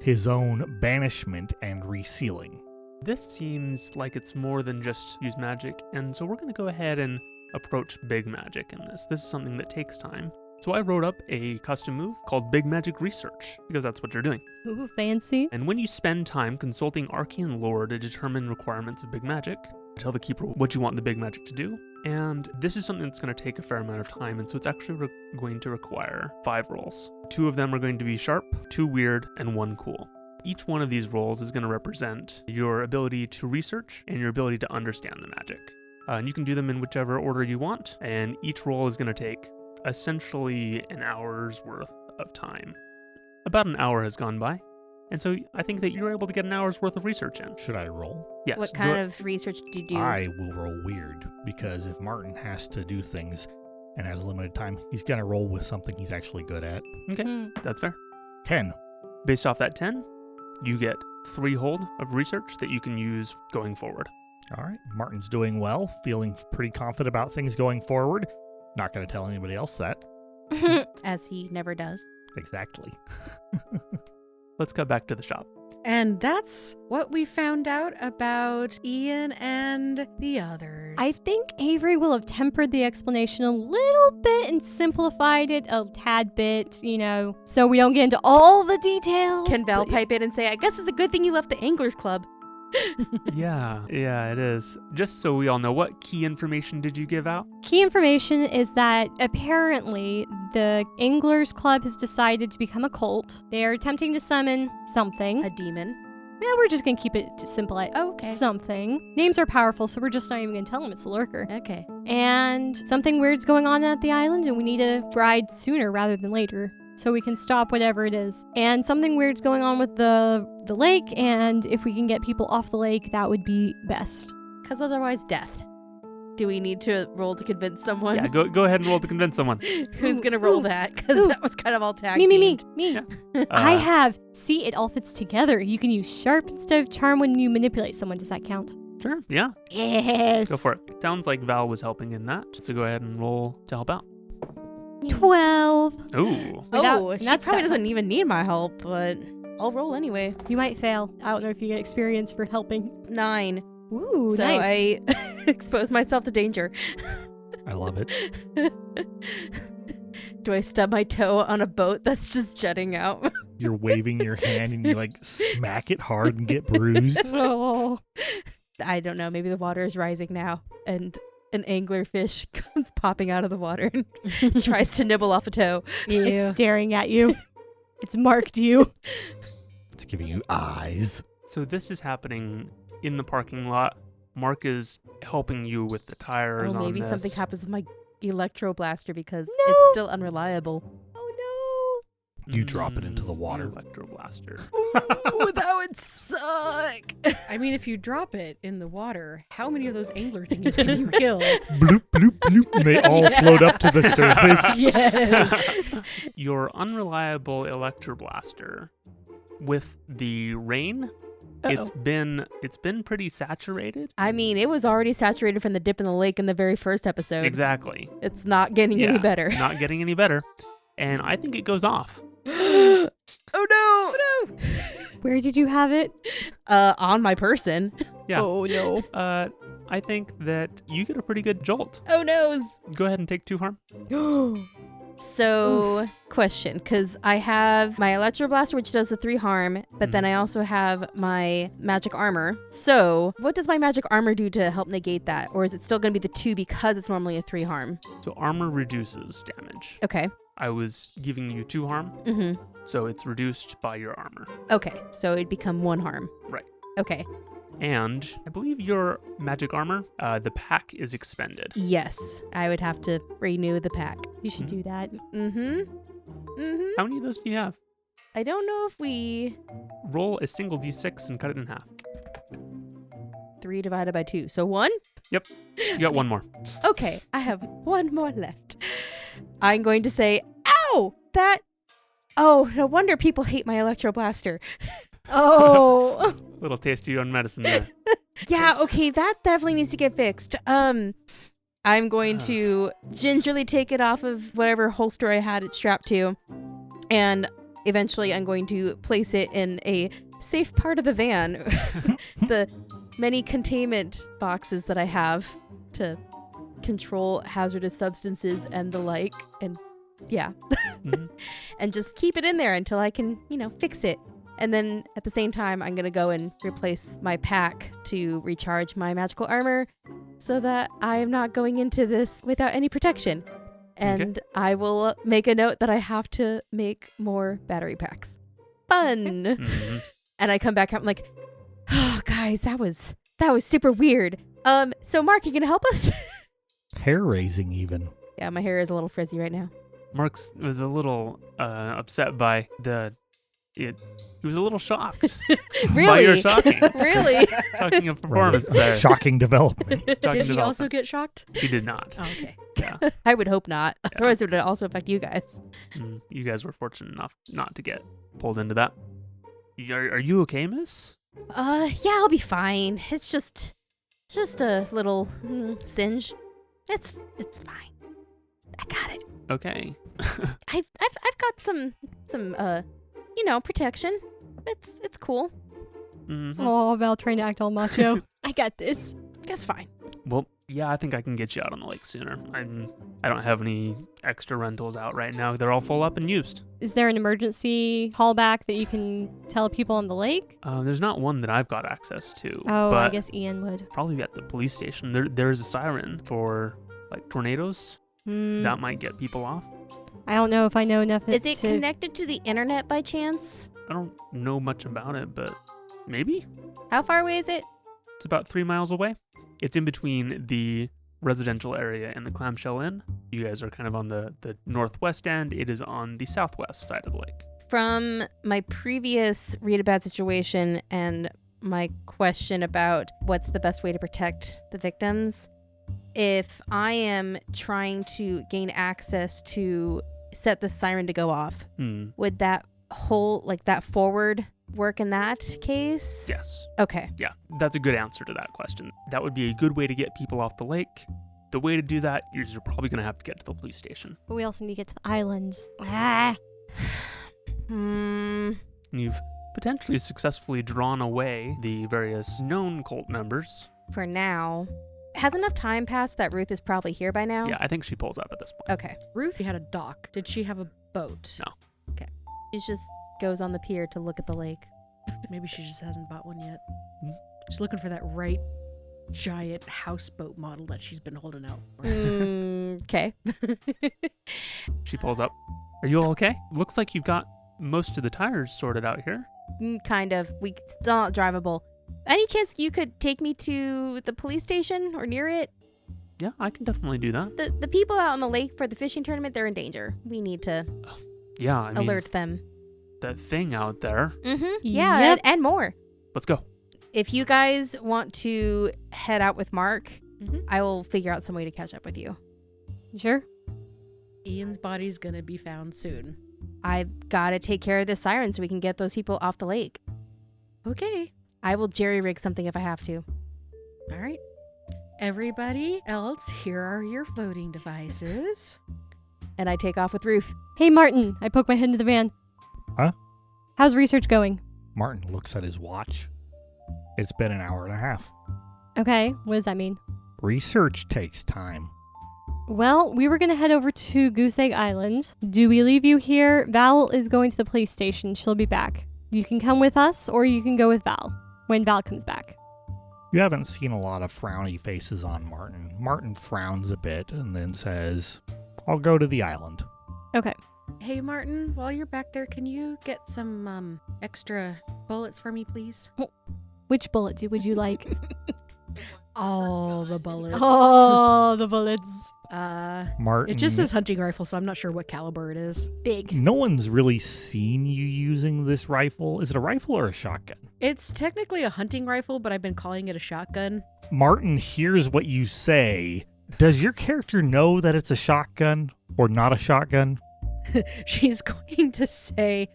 S4: his own banishment and resealing.
S1: This seems like it's more than just use magic, and so we're going to go ahead and approach big magic in this. This is something that takes time. So I wrote up a custom move called Big Magic Research, because that's what you're doing.
S3: Ooh, fancy.
S1: And when you spend time consulting arcane lore to determine requirements of big magic, tell the keeper what you want the big magic to do. And this is something that's going to take a fair amount of time, and so it's actually going to require 5 rolls. 2 of them are going to be sharp, 2 weird, and 1 cool. Each one of these rolls is going to represent your ability to research and your ability to understand the magic. And you can do them in whichever order you want, and each roll is going to take essentially an hour's worth of time. About an hour has gone by, and so I think that you're able to get an hour's worth of research in.
S4: Should I roll?
S1: Yes.
S2: What kind of research did you do?
S4: I will roll weird, because if Martin has to do things and has a limited time, he's going to roll with something he's actually good at.
S1: Okay, that's fair.
S4: 10.
S1: Based off that 10, you get 3 hold of research that you can use going forward.
S4: All right. Martin's doing well, feeling pretty confident about things going forward. Not going to tell anybody else that.
S2: As he never does.
S4: Exactly.
S1: Let's cut back to the shop.
S5: And that's what we found out about Ian and the others.
S3: I think Avery will have tempered the explanation a little bit and simplified it a tad bit, so we don't get into all the details.
S2: Can Val
S3: but-
S2: pipe in and say, I guess it's a good thing you left the Anglers Club?
S1: Yeah, it is. Just so we all know, what key information did you give out?
S3: Key information is that apparently the Anglers Club has decided to become a cult. They are attempting to summon something.
S2: A demon.
S3: Yeah, we're just going to keep it simple at
S2: Okay.
S3: something. Names are powerful, so we're just not even going to tell them it's a Lurker.
S2: Okay.
S3: And something weird's going on at the island, and we need to ride sooner rather than later, so we can stop whatever it is. And something weird's going on with the lake, and if we can get people off the lake, that would be best.
S2: Because otherwise, death. Do we need to roll to convince someone?
S1: Yeah, go ahead and roll to convince someone.
S2: Who's going to roll that? Because
S3: ooh.
S2: that was kind of all tag
S3: Me.
S1: Yeah.
S3: I have. See, it all fits together. You can use sharp instead of charm when you manipulate someone. Does that count?
S1: Sure, yeah.
S3: Yes.
S1: Go for it. Sounds like Val was helping in that, so go ahead and roll to help out.
S3: 12.
S1: Ooh.
S2: She
S3: that's
S2: probably
S3: bad.
S2: doesn't even need my help, but I'll roll anyway.
S3: You might fail. I don't know if you get experience for helping.
S2: 9.
S3: Ooh,
S2: So
S3: nice.
S2: I expose myself to danger.
S4: I love it.
S2: Do I stub my toe on a boat that's just jutting out?
S4: You're waving your hand and you smack it hard and get bruised.
S3: Oh.
S2: I don't know. Maybe the water is rising now, and an anglerfish comes popping out of the water and tries to nibble off a toe.
S3: It's staring at you. It's marked you.
S4: It's giving you eyes.
S1: So this is happening in the parking lot. Mark is helping you with the tires
S2: Oh,
S1: on
S2: maybe
S1: this.
S2: something happens with my electro blaster because
S3: No.
S2: it's still unreliable.
S3: Oh
S4: You drop it into the water.
S1: Electro blaster.
S2: Ooh, that would would suck.
S5: I mean, if you drop it in the water, how many of those angler thingies can you kill?
S4: Bloop, bloop, bloop. And they all float up to the surface.
S5: Yes.
S1: Your unreliable electroblaster, with the rain, it's been pretty saturated.
S2: I mean, it was already saturated from the dip in the lake in the very first episode.
S1: Exactly.
S2: It's not getting any better.
S1: Not getting any better. And I think it goes off.
S2: Oh no!
S3: Where did you have it?
S2: On my person.
S1: Yeah.
S3: Oh no.
S1: I think that you get a pretty good jolt.
S2: Oh noes.
S1: Go ahead and take 2 harm.
S2: So, question, because I have my Electro Blaster, which does the 3 harm, but then I also have my Magic Armor. So, what does my Magic Armor do to help negate that? Or is it still going to be the 2 because it's normally a 3 harm?
S1: So armor reduces damage.
S2: Okay.
S1: I was giving you 2 harm,
S2: Mm-hmm.
S1: so it's reduced by your armor.
S2: Okay, so it'd become 1 harm.
S1: Right.
S2: Okay.
S1: And I believe your magic armor, the pack is expended.
S2: Yes, I would have to renew the pack.
S3: You should do that.
S2: Mm-hmm. Mm-hmm.
S1: How many of those do you have?
S2: I don't know if we...
S1: Roll a single d6 and cut it in half.
S2: 3 divided by 2. So 1?
S1: Yep. You got 1 more.
S2: Okay, I have 1 more left. I'm going to say, ow! That... Oh, no wonder people hate my Electro Blaster.
S3: Oh.
S1: Little taste of your own medicine there.
S2: Yeah, okay, that definitely needs to get fixed. I'm going to gingerly take it off of whatever holster I had it strapped to, and eventually I'm going to place it in a safe part of the van. The many containment boxes that I have to control hazardous substances and the like, and yeah. And just keep it in there until I can, fix it. And then at the same time, I'm going to go and replace my pack to recharge my magical armor so that I am not going into this without any protection. And I will make a note that I have to make more battery packs. Fun.
S1: Mm-hmm.
S2: And I come back out, I'm like, oh, guys, that was super weird. So Mark, you going to help us?
S4: Hair raising even.
S2: Yeah, my hair is a little frizzy right now.
S1: Marx was a little upset by he was a little shocked
S2: Really?
S1: by your shocking.
S2: Really?
S1: Shocking of performance there.
S4: Shocking development.
S1: Shocking
S5: Did he
S1: development.
S5: also get shocked?
S1: He did not.
S5: Oh, okay.
S1: Yeah.
S2: I would hope not. Otherwise, it would also affect you guys.
S1: You guys were fortunate enough not to get pulled into that. Are you okay, miss?
S2: Yeah, I'll be fine. It's just a little singe. It's fine. I got it.
S1: Okay.
S2: I've got some protection. It's cool.
S1: Mm-hmm.
S3: Oh, Val trying to act all macho. I got this.
S2: It's fine.
S1: Well, yeah, I think I can get you out on the lake sooner. I don't have any extra rentals out right now. They're all full up and used.
S3: Is there an emergency callback that you can tell people on the lake?
S1: There's not one that I've got access to.
S3: Oh,
S1: but
S3: I guess Ian would.
S1: probably at the police station. There's a siren for like tornadoes. That might get people off.
S3: I don't know if I know enough.
S2: Is it connected to the internet by chance?
S1: I don't know much about it, but maybe.
S2: How far away is it?
S1: It's about 3 miles away. It's in between the residential area and the Clamshell Inn. You guys are kind of on the northwest end. It is on the southwest side of the lake.
S2: From my previous read about situation and my question about what's the best way to protect the victims, if I am trying to gain access to set the siren to go off, would that that forward work in that case?
S1: Yes.
S2: Okay.
S1: Yeah, that's a good answer to that question. That would be a good way to get people off the lake. The way to do that is you're probably going to have to get to the police station.
S3: But we also need to get to the islands.
S1: You've potentially successfully drawn away the various known cult members.
S2: For now. Has enough time passed that Ruth is probably here by now?
S1: Yeah, I think she pulls up at this point.
S2: Okay.
S5: Ruth had a dock. Did she have a boat?
S1: No.
S2: Okay. She just goes on the pier to look at the lake.
S5: Maybe she just hasn't bought one yet. She's looking for that right giant houseboat model that she's been holding out for.
S2: Okay.
S1: She pulls up. Are you all okay? Looks like you've got most of the tires sorted out here.
S2: Kind of. We still not drivable. Any chance you could take me to the police station or near it?
S1: Yeah, I can definitely do that.
S2: The people out on the lake for the fishing tournament, they're in danger. We need to
S1: Yeah, I mean,
S2: alert them.
S1: that thing out there.
S2: Yeah,
S3: Yep.
S2: and more.
S1: let's go.
S2: If you guys want to head out with Mark,
S5: Mhm.
S2: I will figure out some way to catch up with you.
S3: Sure.
S5: Ian's body's gonna be found soon.
S2: I've got to take care of this siren so we can get those people off the lake.
S5: Okay.
S2: I will jerry-rig something if I have to.
S5: All right. Everybody else, here are your floating devices.
S2: And I take off with Ruth.
S3: Hey, Martin. I poke my head into the van.
S4: Huh?
S3: How's research going?
S4: Martin looks at his watch. It's been an hour and a half.
S3: Okay, what does that mean?
S4: Research takes time.
S3: Well, we were going to head over to Goose Egg Island. Do we leave you here? Val is going to the police station. She'll be back. You can come with us, or you can go with Val when Val comes back.
S4: You haven't seen a lot of frowny faces on Martin. Martin frowns a bit and then says, I'll go to the island.
S3: Okay.
S5: Hey, Martin, while you're back there, can you get some extra bullets for me, please?
S3: Which bullet would you like?
S5: All the bullets.
S3: Oh, the bullets.
S4: Martin,
S5: It just says hunting rifle, so I'm not sure what caliber it is.
S3: Big.
S4: no one's really seen you using this rifle. Is it a rifle or a shotgun?
S5: It's technically a hunting rifle, but I've been calling it a shotgun.
S4: Martin hears what you say. Does your character know that it's a shotgun or not a shotgun?
S5: She's going to say,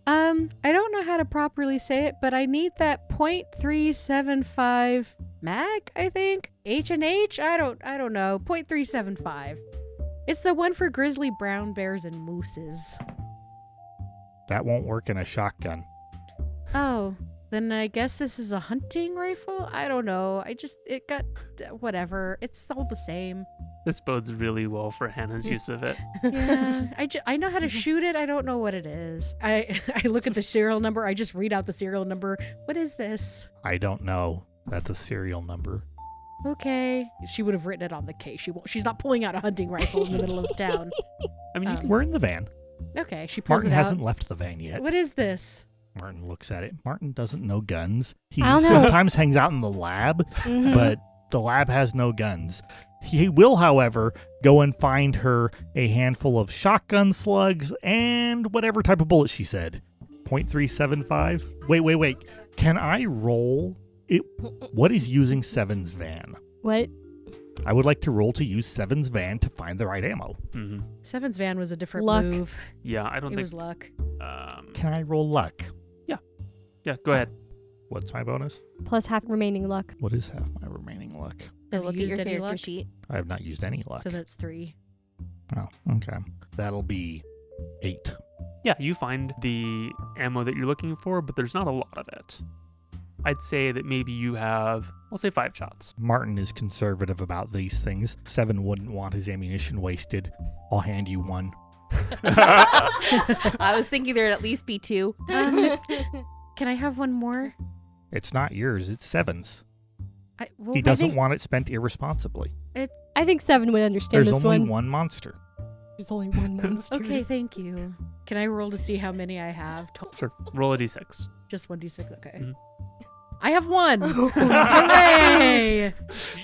S5: I don't know how to properly say it, but I need that .375 mag, I think. H&H? I don't know. .375. It's the one for grizzly brown bears and mooses.
S4: That won't work in a shotgun.
S5: Oh, then I guess this is a hunting rifle? I don't know. It got, whatever. It's all the same.
S1: This bodes really well for Hannah's use of it.
S5: Yeah, I know how to shoot it. I don't know what it is. I look at the serial number. I just read out the serial number. What is this?
S4: I don't know. That's a serial number.
S5: Okay. She would have written it on the case. She's not pulling out a hunting rifle in the middle of town.
S1: I mean, you can,
S4: We're in the van.
S5: Okay, she pulls
S4: Martin
S5: it out.
S4: hasn't left the van yet.
S5: What is this?
S4: Martin looks at it. Martin doesn't know guns. He
S3: I don't know.
S4: sometimes hangs out in the lab,
S3: Mhm.
S4: but the lab has no guns. He will, however, go and find her a handful of shotgun slugs and whatever type of bullet she said. .375? Wait. Can I roll it? What is using Seven's van?
S3: What?
S4: I would like to roll to use Seven's van to find the right ammo.
S1: mhm.
S5: Seven's van was a different
S3: Luck.
S5: move.
S1: Yeah, I don't
S5: It
S1: think.
S5: was luck.
S4: Can I roll luck?
S1: Yeah, go ahead.
S4: What's my bonus?
S3: Plus half remaining luck.
S4: What is half my remaining luck?
S2: So
S5: Have
S2: look
S5: you
S2: at
S5: used
S2: your
S5: any
S2: character
S5: luck?
S2: sheet.
S4: I have not used any luck.
S5: So that's 3.
S4: Oh, okay. That'll be 8.
S1: Yeah, you find the ammo that you're looking for, but there's not a lot of it. I'd say that maybe you have, I'll say 5 shots.
S4: Martin is conservative about these things. 7 wouldn't want his ammunition wasted. I'll hand you 1.
S2: I was thinking there'd at least be 2.
S5: Can I have one more?
S4: It's not yours, it's 7's.
S5: Well,
S4: He doesn't want it spent irresponsibly.
S3: I think 7 would understand
S4: There's
S3: this
S4: only
S3: one.
S4: one monster.
S3: There's only one monster.
S5: Okay, thank you. Can I roll to see how many I have?
S1: Sure. Roll a d6.
S5: Just 1d6, okay.
S1: Mhm.
S5: I have 1! Hooray!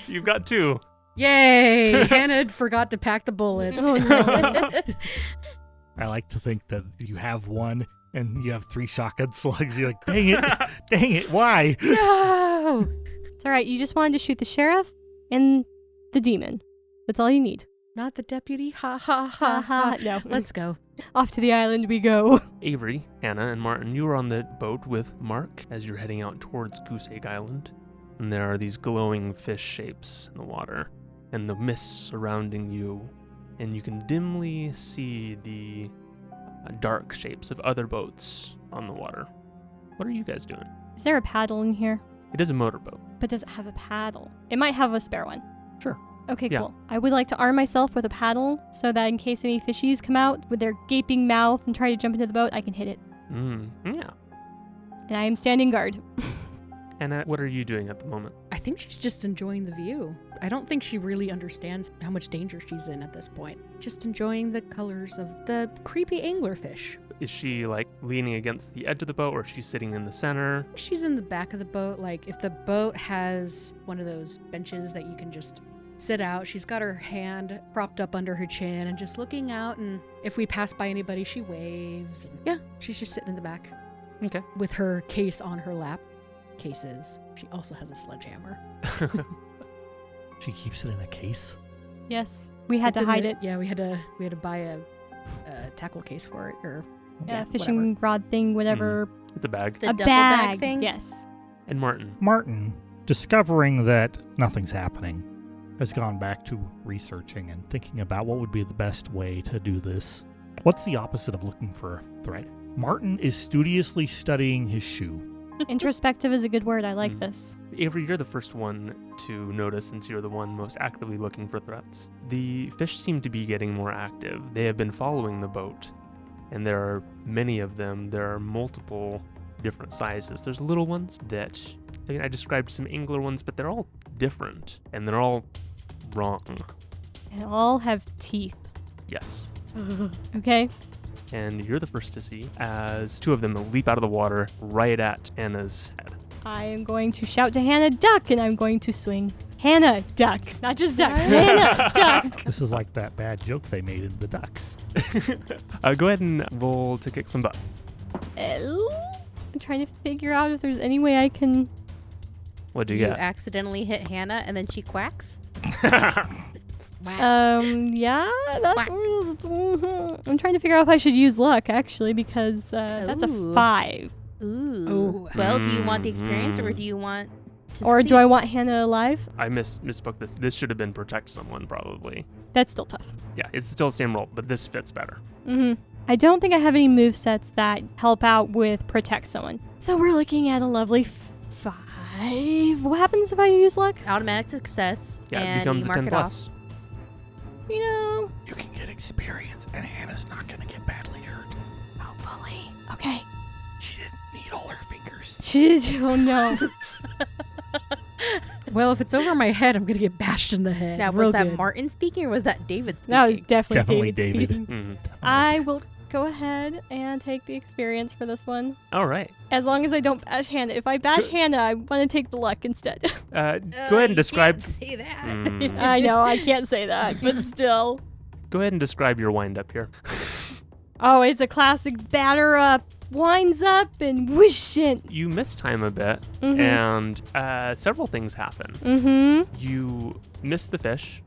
S1: So you've got 2.
S5: Yay! Hannah forgot to pack the bullets.
S3: Oh, no.
S4: I like to think that you have 1 and you have 3 shotgun slugs. You're like, dang it, why?
S5: No!
S3: It's all right. You just wanted to shoot the sheriff and the demon. That's all you need.
S5: Not the deputy? Ha ha ha ha.
S3: No.
S5: Let's go.
S3: Off to the island we go.
S1: Avery, Hannah, and Martin, you are on the boat with Mark as you're heading out towards Goose Egg Island. And there are these glowing fish shapes in the water, and the mists surrounding you. And you can dimly see the dark shapes of other boats on the water. What are you guys doing?
S3: Is there a paddle in here?
S1: It is a motorboat.
S3: But does it have a paddle? It might have a spare one.
S1: Sure.
S3: Okay,
S1: Yeah.
S3: cool. I would like to arm myself with a paddle so that in case any fishies come out with their gaping mouth and try to jump into the boat, I can hit it.
S1: Yeah.
S3: And I am standing guard.
S1: Hannah, what are you doing at the moment?
S5: I think she's just enjoying the view. I don't think she really understands how much danger she's in at this point. Just enjoying the colors of the creepy anglerfish.
S1: Is she like leaning against the edge of the boat, or is she sitting in the center?
S5: She's in the back of the boat. Like, if the boat has one of those benches that you can just sit out, she's got her hand propped up under her chin and just looking out. And if we pass by anybody, she waves. Yeah, she's just sitting in the back
S1: Okay.
S5: with her case on her lap. cases. She also has a sledgehammer.
S4: She keeps it in a case.
S3: Yes, we had
S5: It's
S3: to
S5: in
S3: hide
S5: the-
S3: it.
S5: Yeah, we had to buy a tackle case for it, or
S3: Yeah,
S5: whatever.
S3: fishing rod thing, whatever.
S1: It's a bag.
S2: The
S3: A
S2: duffel bag thing?
S3: Yes.
S1: And Martin.
S4: Martin, discovering that nothing's happening, has gone back to researching and thinking about what would be the best way to do this. What's the opposite of looking for a threat? Martin is studiously studying his shoe.
S3: Introspective is a good word. I like this.
S1: Avery, you're the first one to notice since you're the one most actively looking for threats. The fish seem to be getting more active. They have been following the boat, and there are many of them. There are multiple different sizes. There's little ones that, I described some angler ones, but they're all different, and they're all wrong.
S3: And all have teeth.
S1: Yes.
S3: Okay.
S1: And you're the first to see as two of them leap out of the water right at Anna's head.
S3: I am going to shout to Hannah, duck, and I'm going to swing. Hannah, duck. Not just duck. Hannah, duck.
S4: This is like that bad joke they made in The Ducks.
S1: Go ahead and roll to kick some butt.
S3: I'm trying to figure out if there's any way I can...
S1: What do
S2: Do
S1: you
S2: you
S1: get?
S2: accidentally hit Hannah and then she quacks?
S3: Yeah, that's... I'm trying to figure out if I should use luck, actually, because that's a
S2: Ooh.
S3: 5.
S2: Ooh.
S5: Ooh.
S2: Well, do you want the experience or do you want to
S3: Or
S2: succeed?
S3: do I want Hannah alive?
S1: I misspoke this. This should have been protect someone, probably.
S3: That's still tough.
S1: Yeah, it's still the same roll, but this fits better.
S3: I don't think I have any movesets that help out with protect someone. So we're looking at a lovely 5. What happens if I use luck?
S2: Automatic success.
S1: Yeah,
S2: and
S1: it becomes
S2: you
S1: a
S2: mark
S1: 10
S2: it
S1: plus.
S3: You know,
S4: You can get experience, and Hannah's not going to get badly hurt.
S3: hopefully. Okay.
S4: She didn't need all her fingers.
S3: Oh no.
S5: Well, if it's over my head, I'm gonna get bashed in the head.
S2: Now,
S5: Real
S2: was that
S5: good.
S2: Martin speaking or was that David speaking?
S3: That was
S4: Definitely
S3: definitely
S4: David.
S3: speaking.
S1: Mhm.
S3: I will go ahead and take the experience for this one.
S1: All right.
S3: As long as I don't bash Hannah. If I bash
S1: Good.
S3: Hannah, I want to take the luck instead.
S1: Go ahead and describe.
S2: Can't say that.
S1: Mm.
S3: I know, I can't say that, but still.
S1: Go ahead and describe your wind up here.
S3: Oh, it's a classic batter up, winds up, and whoosh it.
S1: You mistime a bit,
S3: Mhm.
S1: and several things happen.
S3: Mm-hmm.
S1: You miss the fish.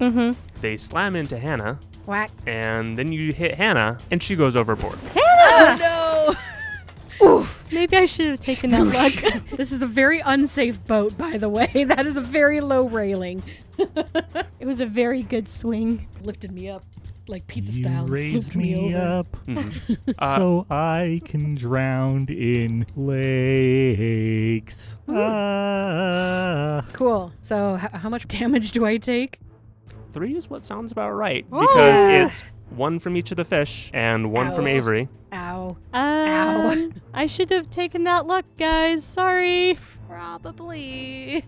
S3: Mm-hmm.
S1: They slam into Hannah,
S5: Whack.
S1: and then you hit Hannah, and she goes overboard.
S2: Oh, no.
S3: Maybe I should have taken that luck.
S5: This is a very unsafe boat, by the way. That is a very low railing.
S3: It was a very good swing.
S5: Lifted me up like pizza
S4: You
S5: style. and
S4: raised
S5: flipped me
S4: me
S5: over.
S4: up
S1: Mhm.
S4: so I can drown in lakes. Ah.
S5: Cool. So how much damage do I take?
S1: 3 is what sounds about right, because
S3: Oh.
S1: it's 1 from each of the fish and 1 from
S5: Ow.
S1: Avery.
S5: Ow.
S3: I should have taken that luck, guys. Sorry.
S2: Probably.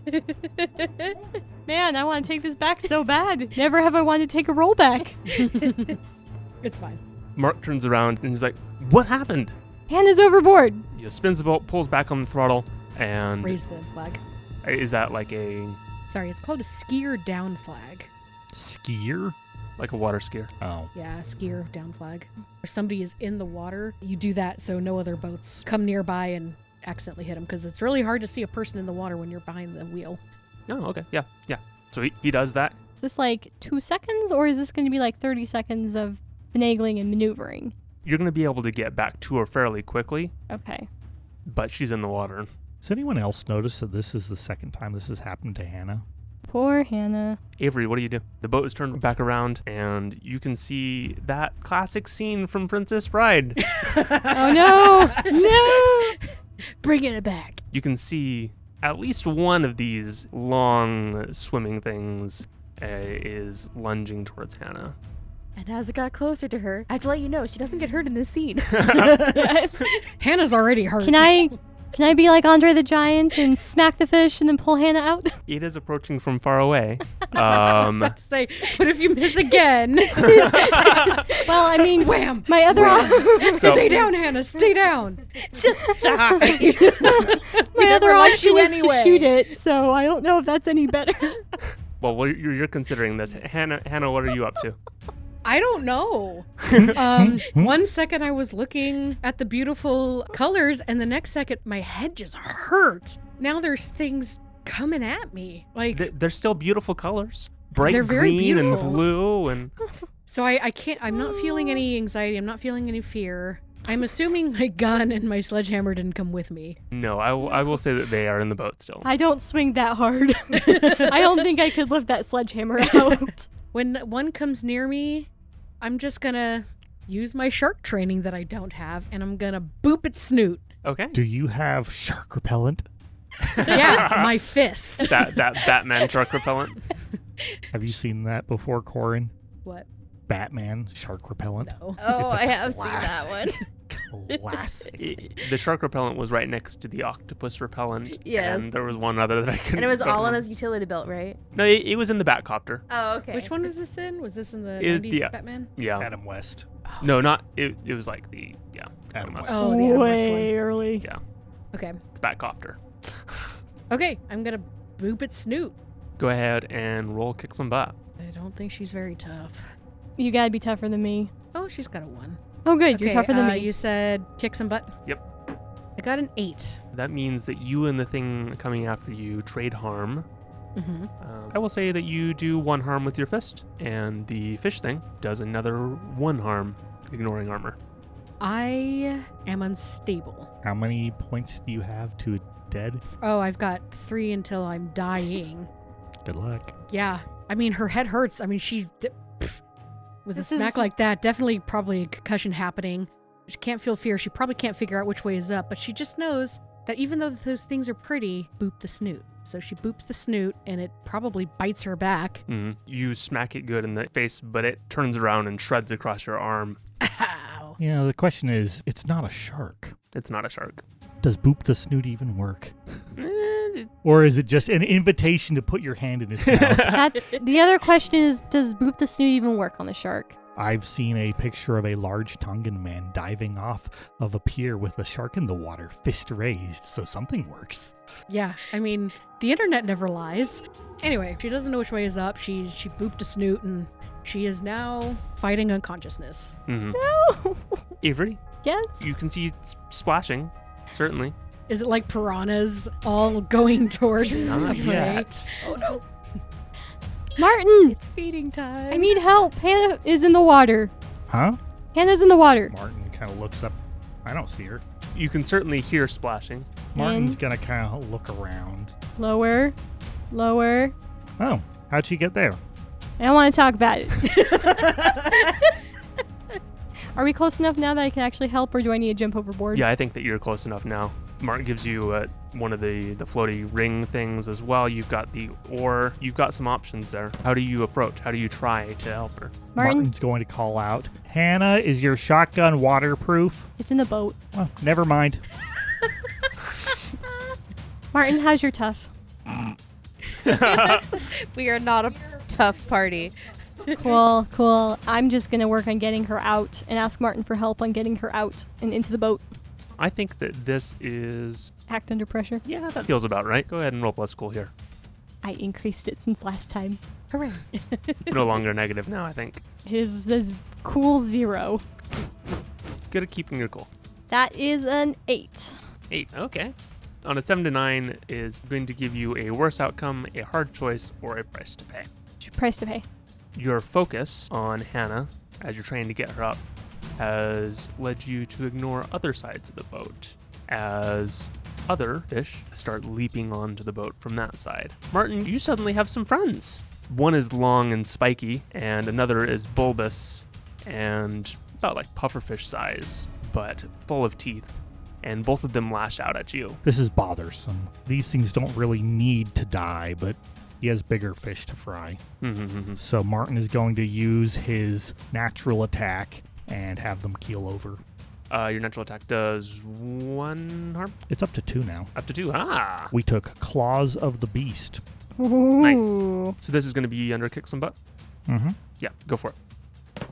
S3: Man, I want to take this back so bad. Never have I wanted to take a roll back.
S5: It's fine.
S1: Mark turns around and he's like, "What happened?"
S3: Hannah's overboard.
S1: He spins the boat, pulls back on the throttle, and
S5: Raise the flag.
S1: is that like a
S5: Sorry, it's called a skier down flag.
S4: Skier?
S1: a water skier?
S4: Oh.
S5: Yeah, skier down flag. If somebody is in the water, you do that so no other boats come nearby and accidentally hit them, because it's really hard to see a person in the water when you're behind the wheel.
S1: Oh, okay, yeah. So he does that.
S3: Is this like 2 seconds, or is this going to be like 30 seconds of finagling and maneuvering?
S1: You're gonna be able to get back to her fairly quickly,
S3: Okay.
S1: but she's in the water.
S4: Has anyone else noticed that this is the second time this has happened to Hannah?
S3: Poor Hannah.
S1: Avery, what do you do? The boat is turned back around, and you can see that classic scene from Princess Bride.
S3: Oh no! No!
S5: Bringing it back.
S1: You can see at least one of these long swimming things is lunging towards Hannah.
S2: And as it got closer to her, I have to let you know, she doesn't get hurt in this scene.
S3: Yes.
S5: Hannah's already hurt.
S3: Can I be like Andre the Giant and smack the fish and then pull Hannah out?
S1: It is approaching from far away.
S5: I was about to say, but if you miss again,
S3: Well, I mean,
S5: wham!
S3: my other
S5: Stay down, Hannah. Stay down.
S2: Just die.
S3: my other
S2: never liked
S3: option
S2: you
S3: is to
S2: anyway.
S3: shoot it, so I don't know if that's any better.
S1: Well, you're considering this. Hannah, what are you up to?
S5: I don't know. 1 second I was looking at the beautiful colors, and the next second my head just hurt. Now there's things coming at me. Like
S1: They're still beautiful colors. Bright
S5: They're very
S1: green and
S5: beautiful.
S1: blue and...
S5: So I can't, I'm not feeling any anxiety. I'm not feeling any fear. I'm assuming my gun and my sledgehammer didn't come with me.
S1: No, I will say that they are in the boat still.
S3: I don't swing that hard. I don't think I could lift that sledgehammer out.
S5: When one comes near me, I'm just gonna use my shark training that I don't have, and I'm gonna boop its snoot.
S1: Okay.
S4: Do you have shark repellent?
S5: Yeah, my fist.
S1: That Batman shark repellent.
S4: Have you seen that before, Corin?
S5: What?
S4: Batman shark repellent?
S5: No.
S2: Oh,
S4: It's a
S2: I have seen that
S4: classic.
S2: one.
S4: Classic.
S1: The shark repellent was right next to the octopus repellent.
S2: Yes.
S1: And there was one other that I couldn't...
S2: And it was
S1: don't
S2: all on
S1: remember.
S2: his utility belt, right?
S1: No, it was in the Batcopter.
S2: Oh, okay.
S5: Which one was this in? Was this in the
S1: It-
S5: 90s
S1: yeah.
S5: Batman?
S1: Yeah.
S4: Adam West.
S1: No, not... It was like the... Yeah.
S4: Adam West.
S5: Oh, the Adam West one.
S3: Way early.
S1: Yeah.
S5: Okay.
S1: It's Batcopter.
S5: Okay, I'm gonna boop its snoot.
S1: Go ahead and roll kick some butt.
S5: I don't think she's very tough.
S3: You gotta be tougher than me.
S5: Oh, she's got a 1.
S3: Oh, good.
S5: Okay,
S3: You're tougher than me.
S5: You said kick some butt?
S1: Yep.
S5: I got an 8.
S1: That means that you and the thing coming after you trade harm.
S5: Mm-hmm.
S1: I will say that you do 1 harm with your fist, and the fish thing does another 1 harm, ignoring armor.
S5: I am unstable.
S4: How many points do you have to a dead?
S5: Oh, I've got 3 until I'm dying.
S4: Good luck.
S5: Yeah. I mean, her head hurts. I mean, with
S3: This
S5: a smack
S3: is-
S5: like that, definitely probably a concussion happening. She can't feel fear. She probably can't figure out which way is up, but she just knows that even though those things are pretty, boop the snoot. So she boops the snoot, and it probably bites her back.
S1: You smack it good in the face, but it turns around and shreds across your arm.
S5: Ow.
S4: You know, the question is, it's not a shark.
S1: It's not a shark.
S4: Does boop the snoot even work?
S1: Eh,
S4: Or is it just an invitation to put your hand in its mouth?
S3: The other question is, does boop the snoot even work on the shark?
S4: I've seen a picture of a large Tongan man diving off of a pier with a shark in the water, fist raised, so something works.
S5: Yeah, I mean, the internet never lies. Anyway, she doesn't know which way is up. She booped a snoot, and she is now fighting unconsciousness.
S3: No.
S1: Avery,
S3: Yes.
S1: you can see splashing, certainly.
S5: Is it like piranhas all going towards
S1: Not
S5: a prey?
S1: yet.
S5: Oh no,
S3: Martin,
S5: it's feeding time.
S3: I need help. Hannah is in the water.
S4: Huh?
S3: Hannah's in the water.
S4: Martin kind of looks up. I don't see her.
S1: You can certainly hear splashing.
S4: Martin's gonna kind of look around.
S3: Lower. Lower.
S4: Oh, how'd she get there?
S3: I don't want to talk about it. Are we close enough now that I can actually help, or do I need to jump overboard?
S1: Yeah, I think that you're close enough now. Martin gives you one of the floaty ring things as well. You've got the oar. You've got some options there. How do you approach? How do you try to help her?
S3: Martin,
S4: Martin's going to call out, Hannah, is your shotgun waterproof?
S3: it's in the boat.
S4: Oh, never mind.
S3: Martin, how's your tough?
S2: We are not a tough party.
S3: Cool, cool. I'm just going to work on getting her out and ask Martin for help on getting her out and into the boat.
S1: I think that this is...
S3: Act under pressure.
S1: Yeah, that feels about right. Go ahead and roll plus school here.
S3: I increased it since last time.
S5: Hooray.
S1: It's no longer negative now, I think.
S3: His is cool 0.
S1: Good at keeping your cool.
S3: That is an 8.
S1: 8, okay. On a 7 to 9 is going to give you a worse outcome, a hard choice, or a price to pay.
S3: Price to pay.
S1: Your focus on Hannah, as you're trying to get her up, has led you to ignore other sides of the boat, as other fish start leaping onto the boat from that side. Martin, you suddenly have some friends. One is long and spiky, and another is bulbous and about like pufferfish size, but full of teeth. And both of them lash out at you.
S4: This is bothersome. These things don't really need to die, but he has bigger fish to fry. So Martin is going to use his natural attack and have them keel over.
S1: Your natural attack does 1 harm?
S4: It's up to 2 now.
S1: Up to 2. Ah!
S4: We took Claws of the Beast.
S3: Ooh.
S1: So this is going to be under kick some butt?
S4: Mm-hmm.
S1: Yeah, go for it.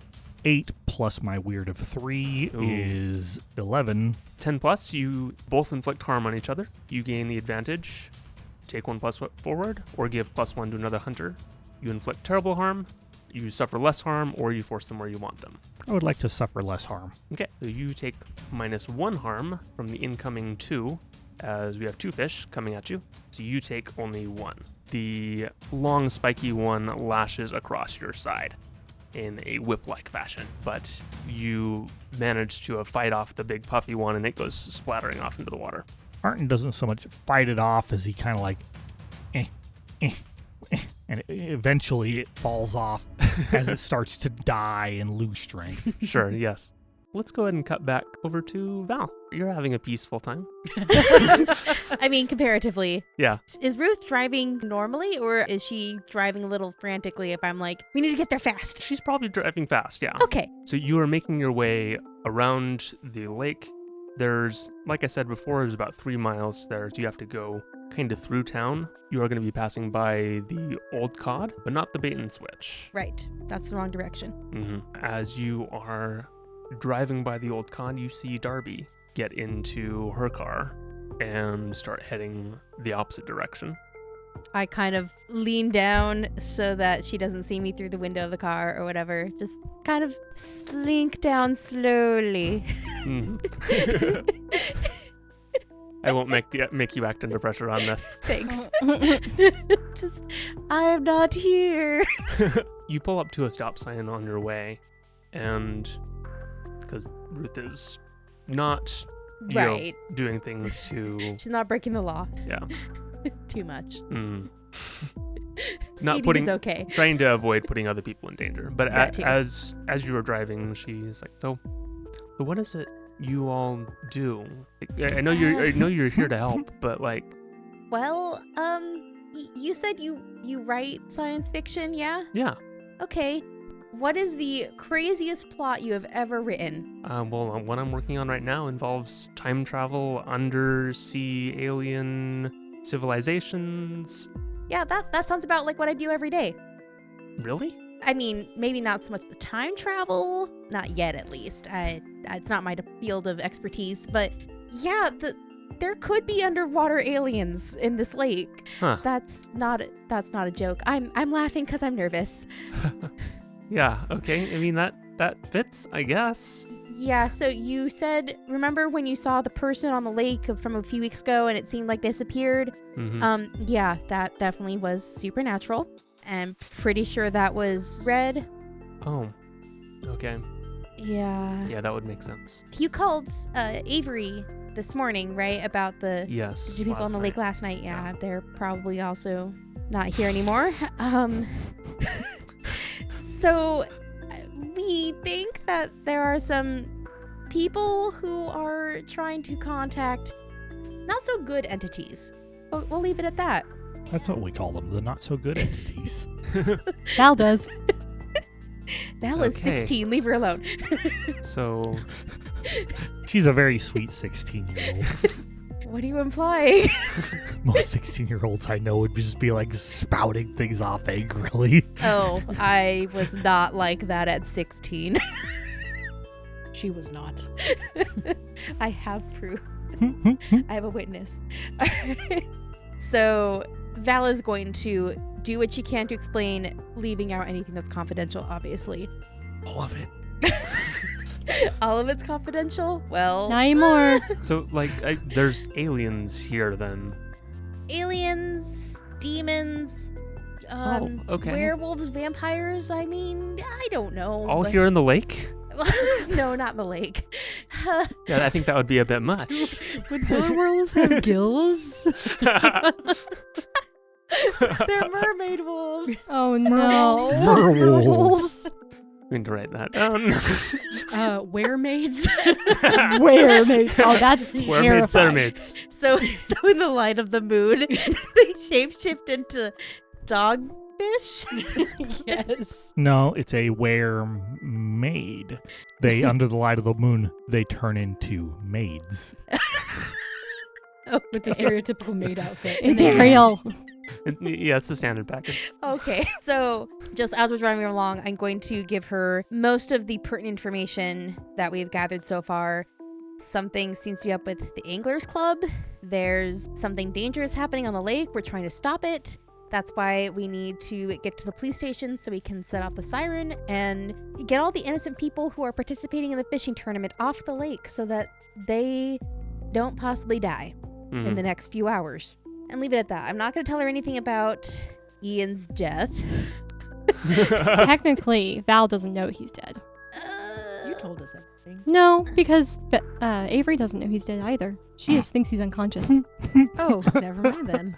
S4: 8 plus my weird of 3
S1: Ooh.
S4: is 11.
S1: 10 plus, you both inflict harm on each other. You gain the advantage. Take 1 plus forward, or give +1 to another hunter. You inflict terrible harm. You suffer less harm, or you force them where you want them.
S4: I would like to suffer less harm.
S1: Okay, so you take -1 harm from the incoming 2, as we have 2 fish coming at you. So you take only 1. The long, spiky one lashes across your side in a whip-like fashion, but you manage to fight off the big puffy one, and it goes splattering off into the water.
S4: Martin doesn't so much fight it off as he kind of like, and eventually it falls off as it starts to die and lose strength.
S1: Sure, yes. Let's go ahead and cut back over to Val. You're having a peaceful time.
S2: I mean, comparatively.
S1: Yeah.
S2: Is Ruth driving normally, or is she driving a little frantically if I'm like, we need to get there fast?
S1: She's probably driving fast, yeah.
S2: Okay.
S1: So you are making your way around the lake. There's, like I said before, there's about 3 miles there. So you have to go kind of through town. You are going to be passing by the old cod, but not the bait and switch.
S2: Right. That's the wrong direction.
S1: As you are driving by the old cod, you see Darby get into her car and start heading the opposite direction.
S2: I kind of lean down so that she doesn't see me through the window of the car or whatever. Just kind of slink down slowly.
S1: I won't make you act under pressure on this.
S2: Thanks. Just, I'm not here.
S1: You pull up to a stop sign on your way, and because Ruth is not
S2: right
S1: doing things to...
S2: She's not breaking the law.
S1: Yeah.
S2: Too much.
S1: Not putting...
S2: is okay.
S1: Trying to avoid putting other people in danger. But
S2: That too.
S1: as you were driving, she's like, so what is it you all do? Like, I know you're here to help, but like...
S2: Well, you said you write science fiction, yeah?
S1: Yeah.
S2: Okay. What is the craziest plot you have ever written?
S1: Well, what I'm working on right now involves time travel, undersea alien civilizations.
S2: Yeah, that sounds about like what I do every day.
S1: Really?
S2: I mean, maybe not so much the time travel, not yet at least. It's not my field of expertise, but yeah, there could be underwater aliens in this lake.
S1: Huh.
S2: That's not a joke. I'm laughing because I'm nervous.
S1: Yeah, okay. I mean, that fits, I guess.
S2: Yeah, so you said, remember when you saw the person on the lake from a few weeks ago and it seemed like they disappeared? Yeah, that definitely was supernatural. I'm pretty sure that was Red.
S1: Oh, okay.
S2: Yeah.
S1: Yeah, that would make sense.
S2: You called Avery this morning, right? About the
S1: Yes.
S2: two people on the lake last night. Yeah, they're probably also not here anymore. So we think that there are some people who are trying to contact not so good entities. We'll leave it at that.
S4: That's what we call them, the not-so-good entities.
S3: Val does.
S2: Val is 16. Leave her alone.
S1: So...
S4: She's a very sweet 16-year-old.
S2: What are you implying?
S4: Most 16-year-olds I know would just be like spouting things off angrily.
S2: Oh, I was not like that at 16.
S5: She was not.
S2: I have proof. I have a witness. So Val is going to do what she can to explain, leaving out anything that's confidential, obviously.
S4: All of it.
S2: All of it's confidential? Well...
S3: Not anymore.
S1: So, like, there's aliens here, then.
S2: Aliens, demons,
S1: okay.
S2: werewolves, vampires, I mean, I don't know.
S1: All here in the lake?
S2: No, not in the lake.
S1: Yeah, I think that would be a bit much.
S3: Would werewolves have gills?
S2: They're mermaid wolves.
S3: Oh no.
S4: Werewolves.
S1: We need to write that down.
S5: Weremaids.
S3: Weremaids. Oh, that's
S1: Weremaids,
S3: terrifying.
S1: mermaids.
S2: So in the light of the moon, they shapeshift into dogfish.
S3: Yes.
S4: No, it's a were-maid. They, under the light of the moon, they turn into maids.
S5: With the stereotypical maid outfit.
S3: It's Ariel.
S1: Yeah, it's the standard package.
S2: Okay, so just as we're driving along, I'm going to give her most of the pertinent information that we've gathered so far. Something seems to be up with the Anglers Club. There's something dangerous happening on the lake. We're trying to stop it. That's why we need to get to the police station so we can set off the siren and get all the innocent people who are participating in the fishing tournament off the lake so that they don't possibly die in the next few hours. And leave it at that. I'm not going to tell her anything about Ian's death.
S3: Technically, Val doesn't know he's dead.
S5: You told us everything.
S3: No, because Avery doesn't know he's dead either. She just thinks he's unconscious.
S5: Oh, never mind then.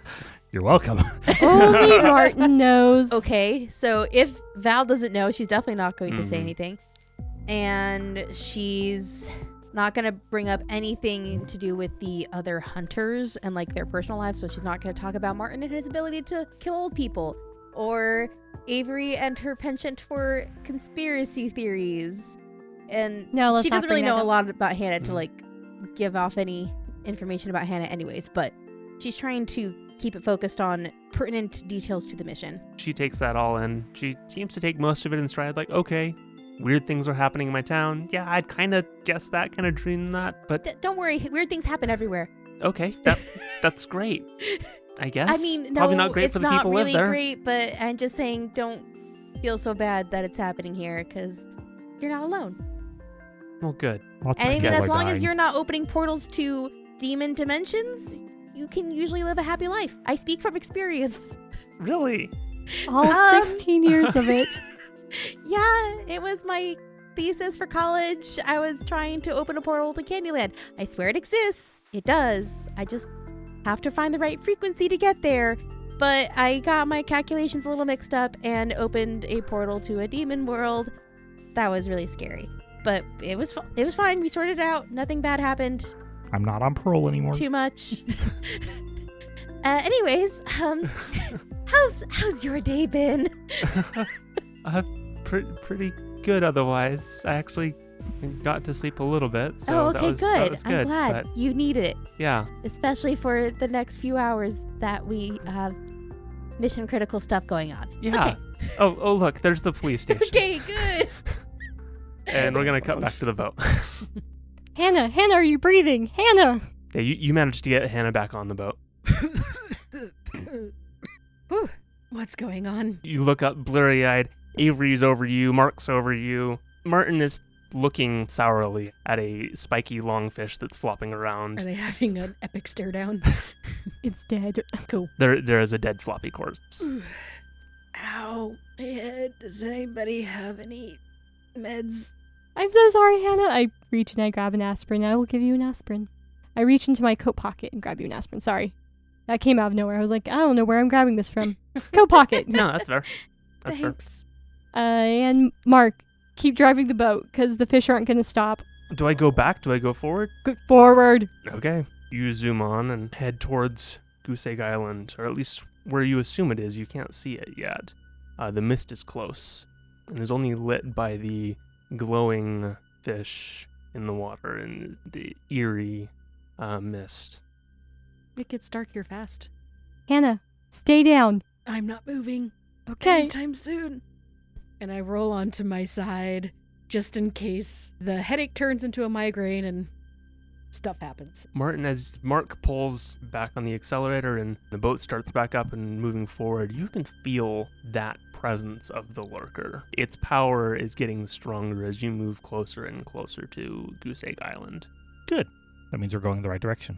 S4: You're welcome.
S3: Only Martin knows.
S2: Okay, so if Val doesn't know, she's definitely not going to say anything. And she's not going to bring up anything to do with the other hunters and like their personal lives. So she's not going to talk about Martin and his ability to kill old people, or Avery and her penchant for conspiracy theories. And
S3: No, let's
S2: she
S3: not
S2: doesn't really
S3: bring that
S2: know a
S3: up.
S2: lot about Hannah to like give off any information about Hannah anyways, but she's trying to keep it focused on pertinent details to the mission.
S1: She takes that all in. She seems to take most of it in stride, like, okay, weird things are happening in my town. Yeah, I'd kind of guessed that, kind of dreamed that, but
S2: Don't worry, weird things happen everywhere.
S1: okay, that's great. I guess.
S2: I mean, no,
S1: probably not great
S2: it's
S1: for the
S2: not
S1: people who
S2: really
S1: live there.
S2: great, but I'm just saying don't feel so bad that it's happening here because you're not alone.
S1: Well, good.
S4: Lots
S2: And
S4: of
S2: even
S4: people
S2: as
S4: are
S2: long as
S4: dying.
S2: you're not opening portals to demon dimensions, you can usually live a happy life. I speak from experience.
S1: Really?
S3: All 16 years of it.
S2: Yeah, it was my thesis for college. I was trying to open a portal to Candyland. I swear it exists. It does. I just have to find the right frequency to get there. But I got my calculations a little mixed up and opened a portal to a demon world. That was really scary. But it was fine. We sorted it out. Nothing bad happened.
S4: I'm not on parole anymore.
S2: Too much. Anyways, how's your day been?
S1: Pretty good otherwise. I actually got to sleep a little bit, so
S2: Oh, okay,
S1: that was
S2: good.
S1: good.
S2: I'm glad
S1: But
S2: you need it,
S1: yeah,
S2: especially for the next few hours that we have mission critical stuff going on.
S1: yeah.
S2: Okay.
S1: Oh, look, there's the police station.
S2: Okay, good.
S1: And we're gonna cut back to the boat.
S3: Hannah, are you breathing? Hannah!
S1: Yeah, you managed to get Hannah back on the boat.
S5: Whew, what's going on?
S1: You look up blurry-eyed. Avery's over you. Mark's over you. Martin is looking sourly at a spiky longfish that's flopping around.
S5: Are they having an epic stare down?
S3: It's dead.
S5: Cool.
S1: There is a dead floppy corpse.
S5: Ow, my head. Does anybody have any meds?
S3: I'm so sorry, Hannah. I reach and I grab an aspirin. I will give you an aspirin. I reach into my coat pocket and grab you an aspirin. Sorry. That came out of nowhere. I was like, I don't know where I'm grabbing this from. Coat pocket.
S1: No, that's fair. That's fair.
S5: Thanks.
S3: And Mark, keep driving the boat because the fish aren't going to stop.
S1: Do I go back? Do I go forward?
S3: Go forward.
S1: Okay. You zoom on and head towards Goose Egg Island, or at least where you assume it is. You can't see it yet. The mist is close and is only lit by the glowing fish in the water and the eerie mist.
S5: It gets dark here fast.
S3: Hannah, stay down.
S5: I'm not moving
S3: Okay.
S5: anytime soon. And I roll onto my side just in case the headache turns into a migraine and stuff happens.
S1: Martin, as Mark pulls back on the accelerator and the boat starts back up and moving forward, you can feel that presence of the Lurker. Its power is getting stronger as you move closer and closer to Goose Egg Island.
S4: Good. That means we're going the right direction.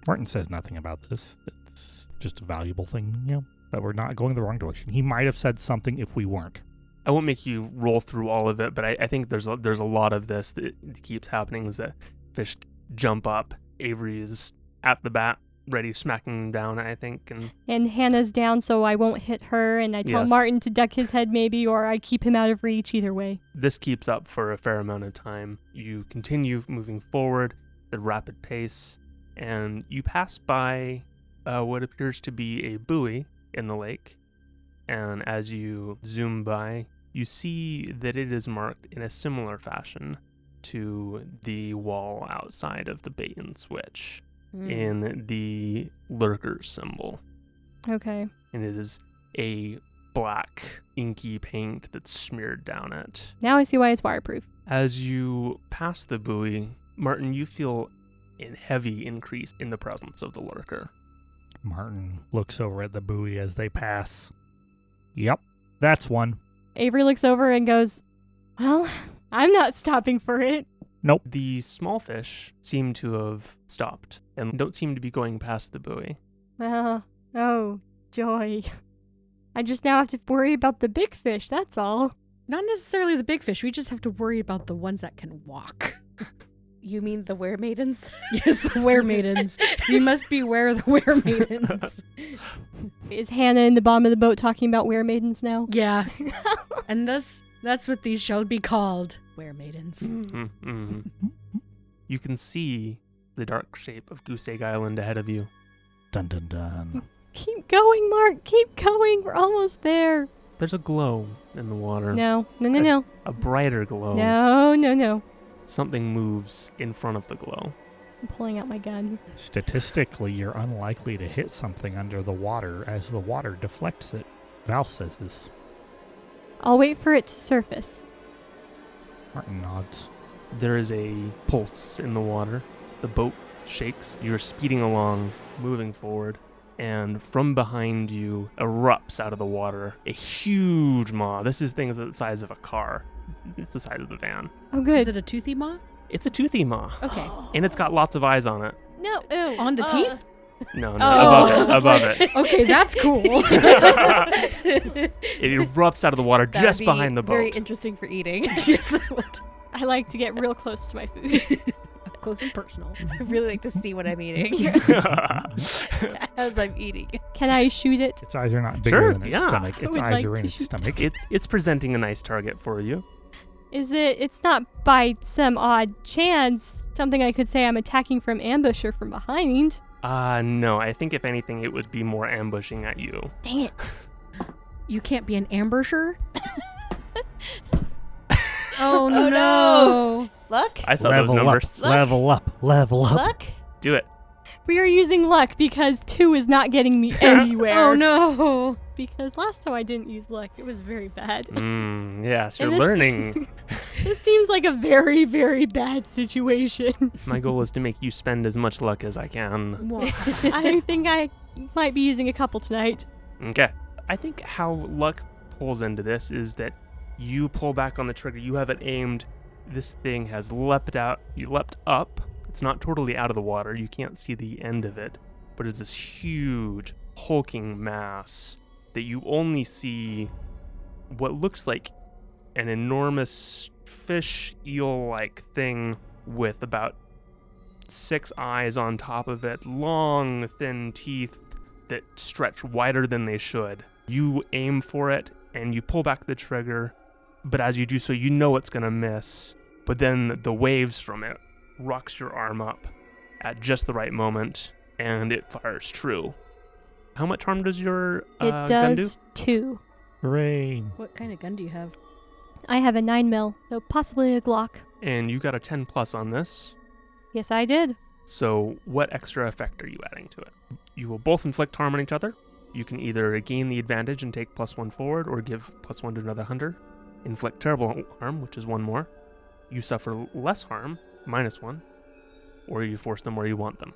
S4: Martin says nothing about this. It's just a valuable thing, that we're not going the wrong direction. He might have said something if we weren't.
S1: I won't make you roll through all of it, but I think there's a lot of this that keeps happening is that fish jump up. Avery is at the bat, ready, smacking down, I think.
S3: And Hannah's down so I won't hit her, and I tell
S1: Yes.
S3: Martin to duck his head maybe, or I keep him out of reach either way.
S1: This keeps up for a fair amount of time. You continue moving forward at a rapid pace, and you pass by what appears to be a buoy in the lake. And as you zoom by, you see that it is marked in a similar fashion to the wall outside of the bait and switch in the Lurker symbol.
S3: Okay.
S1: And it is a black, inky paint that's smeared down it.
S3: Now I see why it's waterproof.
S1: As you pass the buoy, Martin, you feel a heavy increase in the presence of the Lurker.
S4: Martin looks over at the buoy as they pass. Yep, that's one.
S3: Avery looks over and goes, well, I'm not stopping for it.
S4: Nope.
S1: The small fish seem to have stopped and don't seem to be going past the buoy.
S3: Well, oh, joy. I just now have to worry about the big fish, that's all.
S5: Not necessarily the big fish. We just have to worry about the ones that can walk.
S2: You mean the weremaidens?
S5: Yes, the weremaidens. We must beware the weremaidens.
S3: Is Hannah in the bottom of the boat talking about weremaidens now?
S5: Yeah. And that's what these shall be called. Weremaidens.
S1: Mm-hmm. You can see the dark shape of Goose Egg Island ahead of you.
S4: Dun dun dun.
S3: Keep going, Mark. Keep going. We're almost there.
S1: There's a glow in the water.
S3: No.
S1: A brighter glow.
S3: No.
S1: Something moves in front of the glow.
S3: I'm pulling out my gun.
S4: Statistically, you're unlikely to hit something under the water as the water deflects it. Val says this.
S3: I'll wait for it to surface.
S4: Martin nods.
S1: There is a pulse in the water. The boat shakes. You're speeding along, moving forward, and from behind you erupts out of the water a huge maw. This is things the size of a car. It's the size of the van.
S3: Oh, good.
S5: Is it a toothy maw?
S1: It's a toothy maw.
S5: Okay.
S1: And it's got lots of eyes on it.
S3: No. Ew.
S5: On the teeth?
S1: No,
S3: Oh.
S1: above it.
S5: Okay, that's cool.
S1: It erupts out of the water just behind the boat.
S2: Very interesting for eating.
S5: Yes, it would.
S3: I like to get real close to my food.
S5: Up close and personal.
S2: I really like to see what I'm eating as I'm eating.
S3: Can I shoot it?
S4: Its eyes are not bigger
S1: Sure,
S4: than its
S1: yeah.
S4: stomach.
S3: I
S4: Its
S3: would
S4: eyes
S3: like
S4: are in
S3: to
S4: its
S3: shoot
S4: stomach.
S1: It's presenting a nice target for you.
S3: It's not by some odd chance something I could say I'm attacking from ambush or from behind.
S1: No, I think if anything, it would be more ambushing at you.
S3: Dang it.
S5: You can't be an ambusher? Oh,
S2: no.
S5: no.
S2: Luck?
S1: I saw those numbers.
S4: Level up.
S2: Luck?
S1: Do it.
S3: We are using luck because 2 is not getting me anywhere.
S5: Oh, no.
S3: Because last time I didn't use luck, it was very bad.
S1: Yes, you're
S3: And this-
S1: learning.
S3: This seems like a very, very bad situation.
S1: My goal is to make you spend as much luck as I can.
S3: I think I might be using a couple tonight.
S1: Okay. I think how luck pulls into this is that you pull back on the trigger. You have it aimed. This thing has leapt out. You leapt up. It's not totally out of the water. You can't see the end of it. But it's this huge, hulking mass that you only see what looks like an enormous fish eel-like thing with about 6 eyes on top of it, long, thin teeth that stretch wider than they should. You aim for it, and you pull back the trigger, but as you do so, you know it's going to miss. But then the waves from it rocks your arm up at just the right moment, and it fires true. How much harm does your
S3: It
S1: gun do?
S3: does 2.
S4: Hooray.
S5: What kind of gun do you have?
S3: I have a 9mm, so possibly a Glock.
S1: And you got a 10 plus on this.
S3: Yes, I did.
S1: So what extra effect are you adding to it? You will both inflict harm on each other. You can either gain the advantage and take +1 forward, or give +1 to another hunter. Inflict terrible harm, which is 1 more. You suffer less harm, -1. Or you force them where you want them.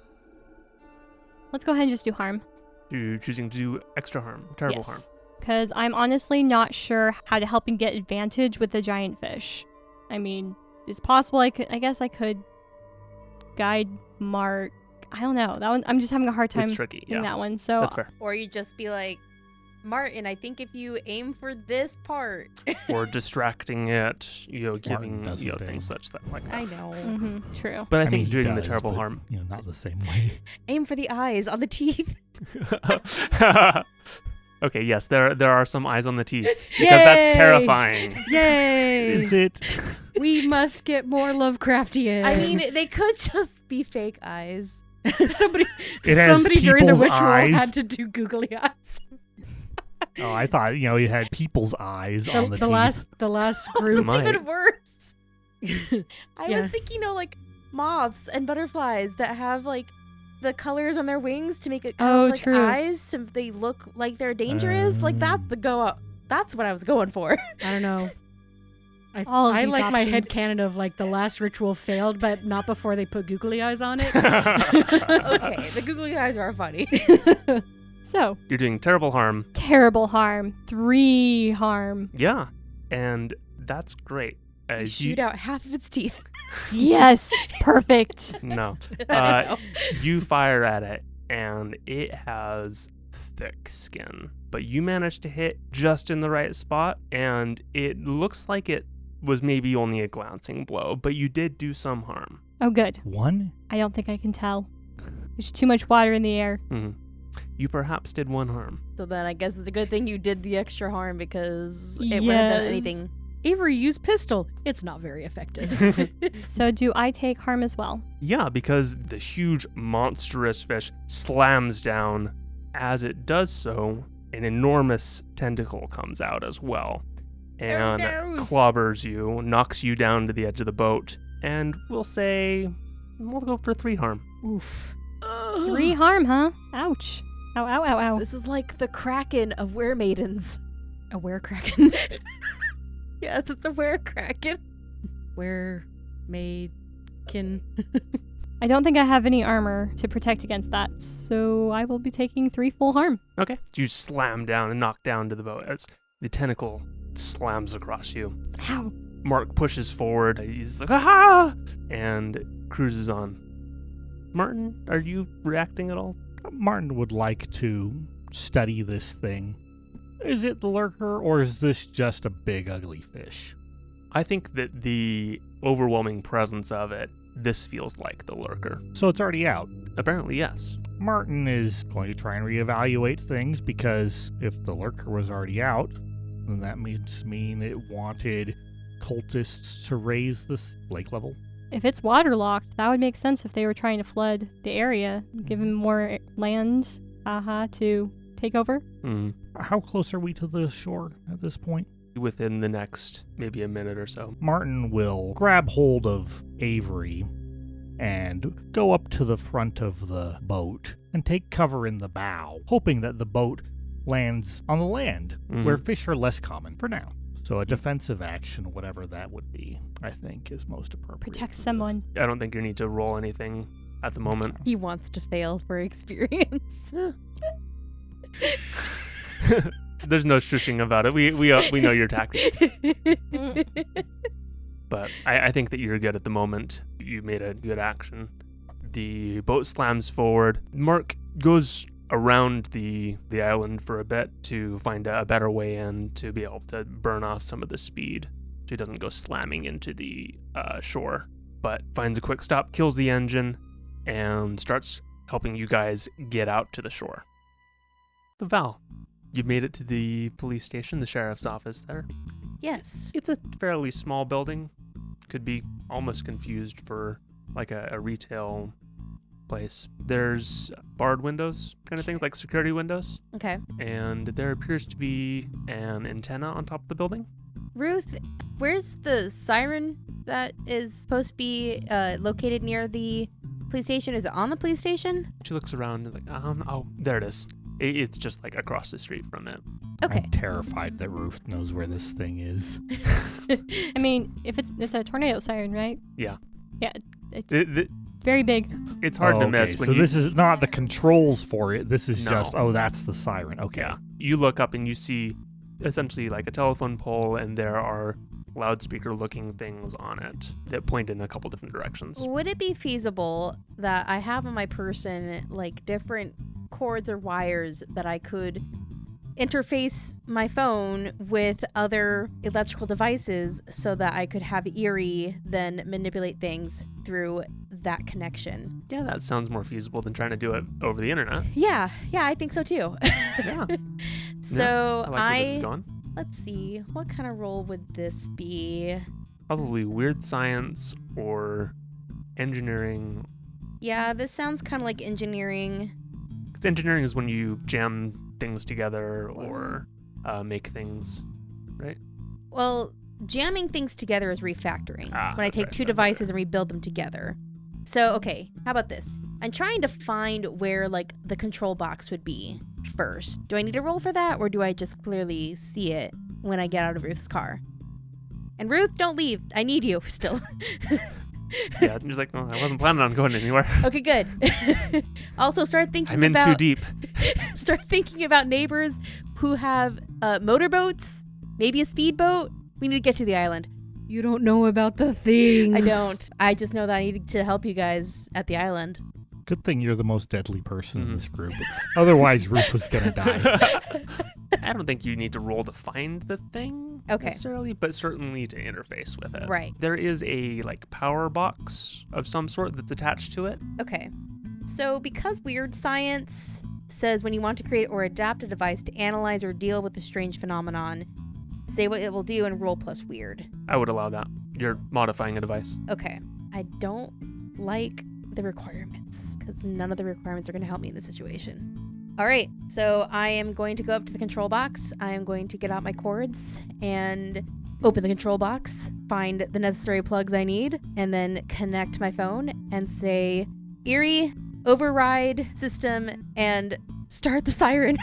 S3: Let's go ahead and just do harm.
S1: You're choosing to do extra harm, terrible harm.
S3: Because I'm honestly not sure how to help and get advantage with the giant fish. I mean, it's possible I guess I could guide Mark. I don't know. That one, I'm just having a hard time
S1: It's tricky,
S3: in
S1: yeah.
S3: that one. So
S1: That's fair.
S2: Or you just be like, Martin, I think if you aim for this part.
S1: Or distracting it, giving
S4: doesn't
S1: things such that like that.
S5: I know.
S3: True.
S1: But I
S4: mean,
S1: think
S4: he
S1: doing the
S4: does,
S1: terrible
S4: but,
S1: harm.
S4: not the same way.
S2: Aim for the eyes on the teeth.
S1: Okay, yes, there are some eyes on the teeth because that's
S5: Yay!
S1: terrifying.
S5: Yay!
S4: Is it?
S5: We must get more Lovecraftian.
S2: I mean, they could just be fake eyes.
S5: somebody
S4: It has
S5: during the
S4: people's
S5: ritual
S4: eyes.
S5: had to do googly eyes.
S4: Oh, I thought, you had people's eyes on the teeth.
S5: The last
S1: You
S5: group.
S1: might.
S2: Even worse. I
S5: Yeah.
S2: was thinking, like moths and butterflies that have like the colors on their wings to make it kind
S3: Oh,
S2: of like
S3: true.
S2: eyes, so they look like they're dangerous. Like that's the go up. That's what I was going for.
S5: I don't know.
S3: All of
S5: I
S3: these
S5: like my
S3: options.
S5: headcanon of like the last ritual failed, but not before they put googly eyes on it.
S2: Okay, the googly eyes are funny.
S3: So,
S1: You're doing terrible harm.
S3: terrible harm. 3 harm.
S1: Yeah, and that's great.
S2: You
S1: As
S2: shoot out half of its teeth.
S3: Yes, perfect.
S1: No.
S2: I know.
S1: You fire at it, and it has thick skin. But you managed to hit just in the right spot, and it looks like it was maybe only a glancing blow, but you did do some harm.
S3: Oh, good.
S4: 1?
S3: I don't think I can tell. There's too much water in the air.
S1: You perhaps did 1 harm.
S2: So then I guess it's a good thing you did the extra harm because it wouldn't have done
S3: Yes.
S2: anything.
S5: Avery used pistol. It's not very effective.
S3: So do I take harm as well?
S1: Yeah, because the huge monstrous fish slams down. As it does so, an enormous tentacle comes out as well and clobbers you, knocks you down to the edge of the boat, and we'll go for 3 harm.
S5: Oof.
S3: 3 harm, huh? Ouch. Ow, ow, ow, ow.
S2: This is like the Kraken of weremaidens.
S5: A were-kraken.
S2: Yes, it's a were-kraken.
S5: Were-maid-kin.
S3: I don't think I have any armor to protect against that, so I will be taking 3 full harm.
S1: Okay. You slam down and knock down to the boat as the tentacle slams across you.
S3: Ow.
S1: Mark pushes forward. He's like, aha! And cruises on. Martin, are you reacting at all?
S4: Martin would like to study this thing. Is it the lurker, or is this just a big, ugly fish?
S1: I think that the overwhelming presence of it, this feels like the lurker.
S4: So it's already out.
S1: Apparently, yes.
S4: Martin is going to try and reevaluate things, because if the lurker was already out, then that mean it wanted cultists to raise this lake level.
S3: If it's waterlocked, that would make sense if they were trying to flood the area, give him more land, to take over.
S4: How close are we to the shore at this point?
S1: Within the next maybe a minute or so.
S4: Martin will grab hold of Avery and go up to the front of the boat and take cover in the bow, hoping that the boat lands on the land, where fish are less common for now. So a defensive action, whatever that would be, I think is most appropriate.
S3: Protect
S4: for this.
S3: someone.
S1: I don't think you need to roll anything at the moment.
S2: He wants to fail for experience.
S1: There's no shushing about it. We know your tactics. But I think that you're good at the moment. You made a good action. The boat slams forward. Mark goes around the island for a bit to find a better way in to be able to burn off some of the speed so he doesn't go slamming into the shore. But finds a quick stop, kills the engine, and starts helping you guys get out to the shore. So Val, you made it to the police station, the sheriff's office there.
S2: Yes.
S1: It's a fairly small building. Could be almost confused for like a retail place. There's barred windows, kind of things, like security windows.
S2: Okay.
S1: And there appears to be an antenna on top of the building.
S2: Ruth, where's the siren that is supposed to be located near the police station? Is it on the police station?
S1: She looks around and is like, oh, there it is. It's just like across the street from it.
S2: Okay.
S4: I'm terrified that Ruth knows where this thing is.
S3: I mean, if it's a tornado siren, right?
S1: Yeah.
S3: Yeah. It's
S1: It-
S3: very big.
S1: it's hard to
S4: Okay,
S1: miss when
S4: so
S1: you...
S4: this is not the controls for it. This is
S1: No.
S4: just, that's the siren. Okay.
S1: Yeah. You look up and you see essentially like a telephone pole, and there are loudspeaker-looking things on it that point in a couple different directions.
S2: Would it be feasible that I have on my person like different cords or wires that I could interface my phone with other electrical devices so that I could have Eerie then manipulate things through that connection?
S1: Yeah, that sounds more feasible than trying to do it over the internet.
S2: Yeah, I think so too.
S1: Yeah.
S2: So
S1: I like where this is going.
S2: let's see, what kind of role would this be?
S1: Probably weird science or engineering.
S2: Yeah, this sounds kind of like engineering.
S1: Because engineering is when you jam things together or make things, right?
S2: Well, jamming things together is refactoring. It's when I
S1: that's
S2: take
S1: right,
S2: two
S1: that's
S2: devices and rebuild them together. So, okay, how about this? I'm trying to find where, like, the control box would be first. Do I need to roll for that, or do I just clearly see it when I get out of Ruth's car? And Ruth, don't leave. I need you still.
S1: Yeah, and he's like, oh, I wasn't planning on going anywhere.
S2: Okay, good. Also, start thinking
S1: I'm in
S2: about
S1: too deep.
S2: start thinking about neighbors who have motorboats, maybe a speedboat. We need to get to the island.
S5: You don't know about the thing.
S2: I don't. I just know that I need to help you guys at the island.
S4: Good thing you're the most deadly person in this group. Otherwise, Ruth was going to die.
S1: I don't think you need to roll to find the thing necessarily, but certainly to interface with it.
S2: Right.
S1: There is a power box of some sort that's attached to it.
S2: Okay. So because weird science says when you want to create or adapt a device to analyze or deal with a strange phenomenon, say what it will do and roll plus weird.
S1: I would allow that. You're modifying a device.
S2: Okay. I don't like the requirements because none of the requirements are going to help me in this situation. All right. So I am going to go up to the control box. I am going to get out my cords and open the control box, find the necessary plugs I need, and then connect my phone and say, Erie, override system and start the siren.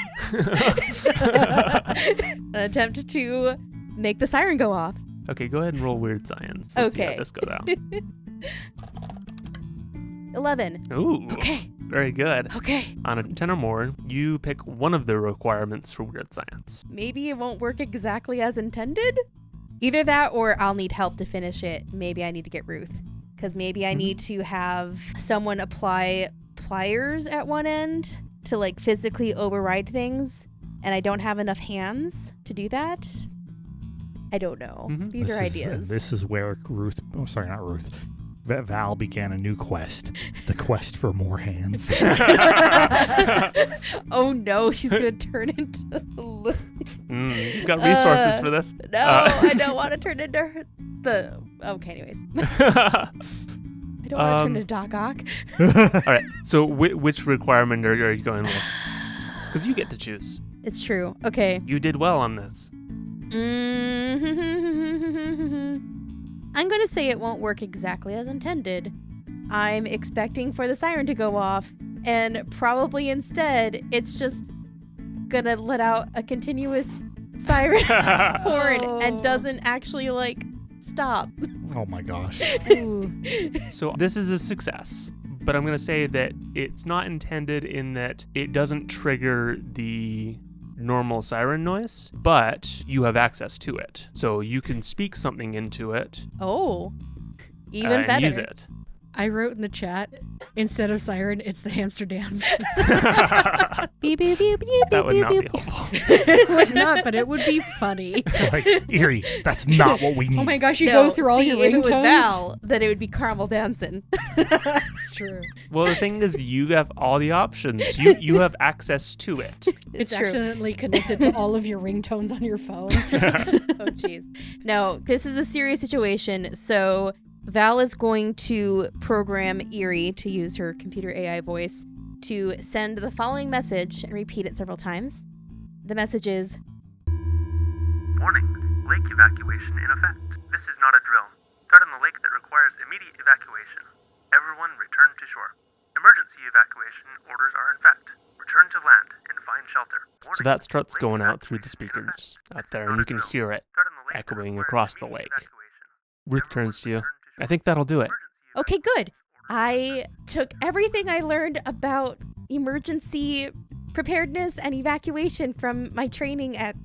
S2: An attempt to make the siren go off.
S1: Okay, go ahead and roll weird science. Let's see how
S2: Okay.
S1: this goes out.
S2: 11.
S1: Ooh.
S2: Okay.
S1: Very good.
S2: Okay.
S1: On a 10 or more, you pick one of the requirements for weird science.
S2: Maybe it won't work exactly as intended. Either that or I'll need help to finish it. Maybe I need to get Ruth. Because maybe I need to have someone apply pliers at one end to physically override things. And I don't have enough hands to do that. I don't know. These are ideas.
S4: This is where Val began a new quest. The quest for more hands.
S2: Oh no, she's going to turn into...
S1: You've got resources for this.
S2: No, I don't want to turn into Okay, anyways. I don't want to turn into Doc Ock.
S1: All right, so which requirement are you going with? Because you get to choose.
S2: It's true. Okay.
S1: You did well on this.
S2: I'm going to say it won't work exactly as intended. I'm expecting for the siren to go off, and probably instead, it's just going to let out a continuous siren horn and doesn't actually, stop.
S4: Oh my gosh.
S1: So this is a success, but I'm going to say that it's not intended in that it doesn't trigger the normal siren noise, but you have access to it. So you can speak something into it.
S2: Oh, even better.
S1: And use it.
S5: I wrote in the chat, instead of siren, it's the hamster dance.
S3: Beep, beep, beep, beep,
S1: That would
S3: beep,
S1: not be
S3: beep.
S1: helpful.
S5: It would not, but it would be funny.
S4: Erie, that's not what we need.
S5: Oh my gosh, you go through all your
S2: if it was
S5: ringtones?
S2: Val, then it would be caramel dancing.
S5: It's true.
S1: Well, the thing is, you have all the options. You have access to it.
S5: It's
S2: true.
S5: accidentally connected to all of your ringtones on your phone.
S2: Oh, jeez. No, this is a serious situation. So Val is going to program Erie to use her computer AI voice to send the following message and repeat it several times. The message is,
S6: Warning, lake evacuation in effect. This is not a drill. Threat on the lake that requires immediate evacuation. Everyone return to shore. Emergency evacuation orders are in effect. Return to land and find shelter. Warning,
S1: So that strut's
S6: lake
S1: going out through the
S6: evacuation in effect.
S1: speakers out there, and you can hear it
S6: Threat on the lake that
S1: echoing
S6: requires
S1: across the
S6: immediate
S1: lake.
S6: evacuation.
S1: Ruth
S6: Everyone
S1: turns to you.
S6: return to
S1: I think that'll do it.
S6: shore.
S2: okay, good. I took everything I learned about emergency preparedness and evacuation from my training at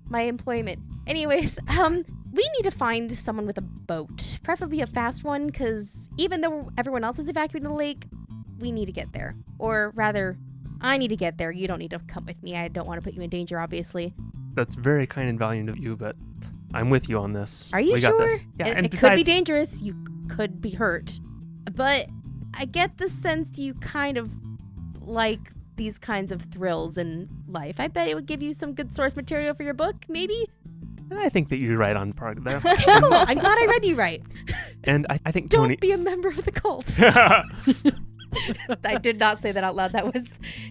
S2: my employment. Anyways, we need to find someone with a boat, preferably a fast one, because even though everyone else is evacuating the lake, we need to get there. Or rather, I need to get there. You don't need to come with me. I don't want to put you in danger, obviously.
S1: That's very kind and valiant of you, but I'm with you on this.
S2: Are you
S1: we
S2: sure?
S1: Got this. Yeah, and
S2: It could be
S1: besides,
S2: dangerous. You could be hurt. But I get the sense you kind of like these kinds of thrills in life. I bet it would give you some good source material for your book, maybe?
S1: I think that you're right on part there.
S2: Oh, I'm glad I read you right.
S1: And I think
S2: Don't
S1: Tony.
S2: be a member of the cult. I did not say that out loud. That was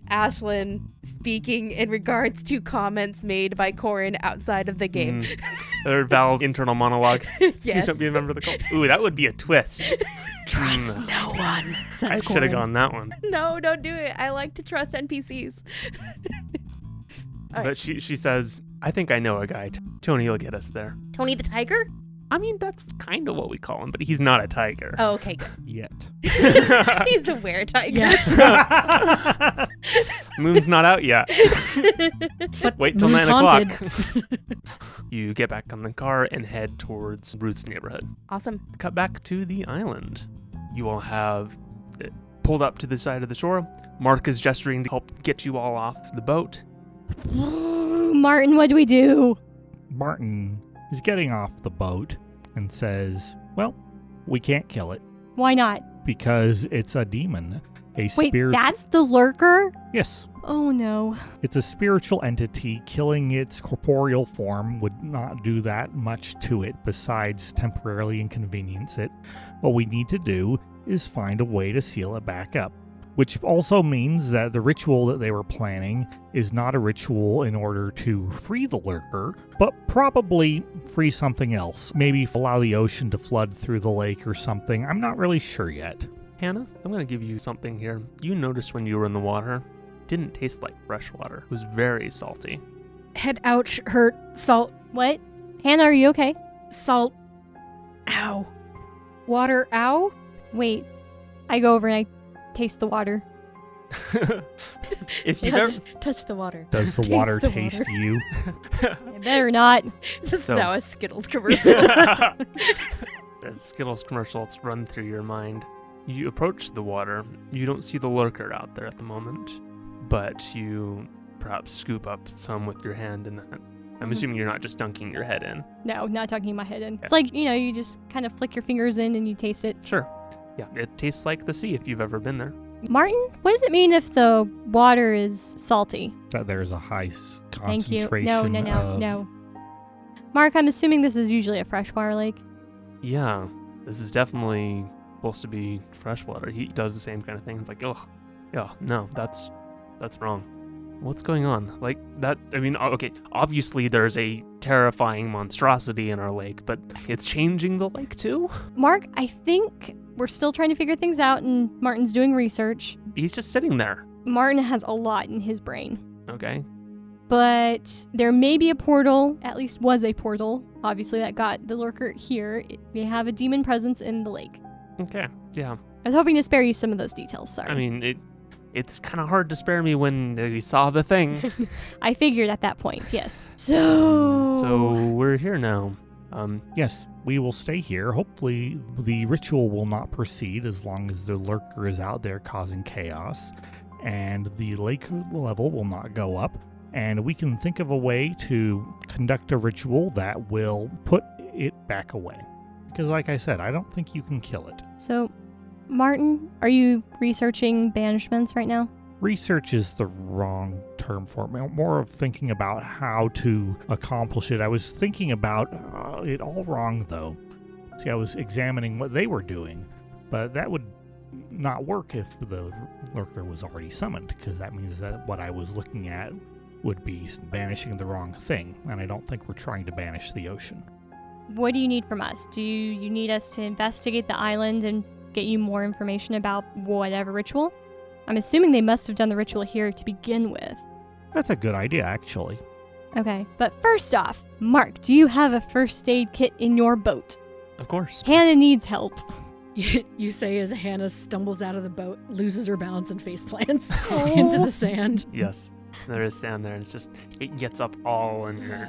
S2: Ashlyn speaking in regards to comments made by Corin outside of the game.
S1: Or Val's internal monologue. Please
S2: Yes.
S1: don't be a member of the cult. Ooh, that would be a twist.
S5: Trust no one,
S1: I
S5: says
S1: should have
S5: Corin.
S1: gone that one.
S2: No, don't do it. I like to trust NPCs. All right.
S1: But she says, I think I know a guy. Tony will get us there.
S2: Tony the Tiger?
S1: I mean, that's kind of what we call him, but he's not a tiger.
S2: Oh, okay, good.
S4: Yet.
S2: He's the were-tiger.
S1: Moon's not out yet.
S5: But
S1: Wait till
S5: Moon's
S1: 9 o'clock.
S5: haunted.
S1: You get back on the car and head towards Ruth's neighborhood.
S2: Awesome.
S1: Cut back to the island. You all have pulled up to the side of the shore. Mark is gesturing to help get you all off the boat.
S3: Martin, what do we do?
S4: Martin is getting off the boat and says, well, we can't kill it
S3: Why not?
S4: because it's a demon.
S3: Wait,
S4: Spirit.
S3: that's the Lurker?
S4: Yes.
S3: Oh no.
S4: It's a spiritual entity. Killing its corporeal form would not do that much to it besides temporarily inconvenience it. What we need to do is find a way to seal it back up. Which also means that the ritual that they were planning is not a ritual in order to free the Lurker, but probably free something else. Maybe allow the ocean to flood through the lake or something. I'm not really sure yet.
S1: Hannah, I'm going to give you something here. You noticed when you were in the water, it didn't taste like fresh water. It was very salty.
S5: Head, ouch, hurt, salt,
S3: What? Hannah, are you okay?
S5: salt, ow. Water, ow?
S3: Wait. I go over and I taste the water.
S1: If you've ever...
S2: Touch the water.
S4: Does the
S2: Taste
S4: water
S2: the
S4: taste
S2: water.
S4: you?
S3: It better not.
S2: This is
S1: So-
S2: now a Skittles commercial.
S1: As Skittles commercials run through your mind, you approach the water. You don't see the Lurker out there at the moment, but you perhaps scoop up some with your hand in that. I'm assuming you're not just dunking your head in.
S3: No, not tucking my head in.
S1: Yeah.
S3: It's like, you just kind of flick your fingers in and you taste it.
S1: Sure. Yeah, it tastes like the sea if you've ever been there.
S3: Martin, what does it mean if the water is salty?
S4: That there's a high
S3: Thank you.
S4: concentration
S3: No. Mark, I'm assuming this is usually a freshwater lake.
S1: Yeah, this is definitely supposed to be freshwater. He does the same kind of thing. It's like, oh, yeah, no, that's wrong. What's going on? Like that, I mean, okay, obviously there's a terrifying monstrosity in our lake, but it's changing the lake too?
S3: Mark, I think we're still trying to figure things out and Martin's doing research.
S1: He's just sitting there,
S3: Martin has a lot in his brain.
S1: okay?
S3: But there may be a portal, at least was a portal, obviously, that got the Lurker here. It may have a demon presence in the lake.
S1: Okay, yeah.
S3: I was hoping to spare you some of those details, sorry.
S1: I mean, it's kind of hard to spare me when we saw the thing.
S3: I figured at that point, yes. So
S1: we're here now.
S4: Yes, we will stay here. Hopefully the ritual will not proceed as long as the Lurker is out there causing chaos, and the lake level will not go up, and we can think of a way to conduct a ritual that will put it back away. Because like I said, I don't think you can kill it.
S3: So, Martin, are you researching banishments right now?
S4: Research is the wrong term for it. More of thinking about how to accomplish it. I was thinking about it all wrong, though. See, I was examining what they were doing, but that would not work if the Lurker was already summoned, because that means that what I was looking at would be banishing the wrong thing, and I don't think we're trying to banish the ocean.
S3: What do you need from us? Do you need us to investigate the island and get you more information about whatever ritual? I'm assuming they must have done the ritual here to begin with.
S4: That's a good idea, actually.
S3: Okay, but first off, Mark, do you have a first aid kit in your boat?
S1: Of course.
S3: Hannah needs help.
S5: You say as Hannah stumbles out of the boat, loses her balance, and face plants into the sand.
S1: Yes, there is sand there. It's just, it gets up all in your,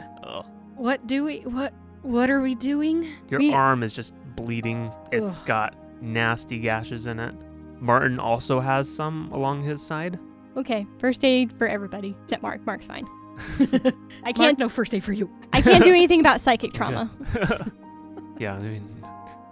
S5: What are we doing?
S1: your arm is just bleeding. It's got nasty gashes in it. Martin also has some along his side.
S3: Okay, first aid for everybody except Mark. Mark's fine. I
S5: Mark,
S3: can't.
S5: no first aid for you.
S3: I can't do anything about psychic trauma.
S1: Yeah, I mean,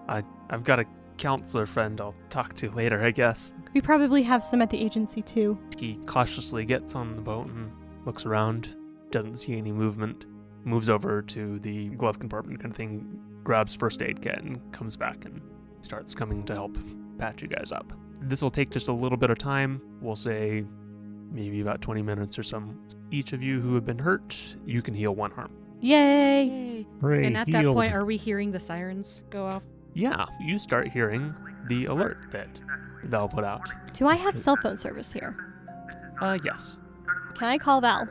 S1: I've got a counselor friend I'll talk to later, I guess.
S3: We probably have some at the agency too.
S1: He cautiously gets on the boat and looks around, doesn't see any movement, moves over to the glove compartment kind of thing, grabs first aid kit and comes back and starts coming to help patch you guys up. This will take just a little bit of time. We'll say maybe about 20 minutes or some. Each of you who have been hurt, you can heal one harm.
S3: Yay!
S5: Yay.
S4: Hooray,
S5: And at that
S4: healed.
S5: point, are we hearing the sirens go off?
S1: Yeah, you start hearing the alert that Val put out.
S3: Do I have cell phone service here?
S1: Yes.
S3: Can I call Val?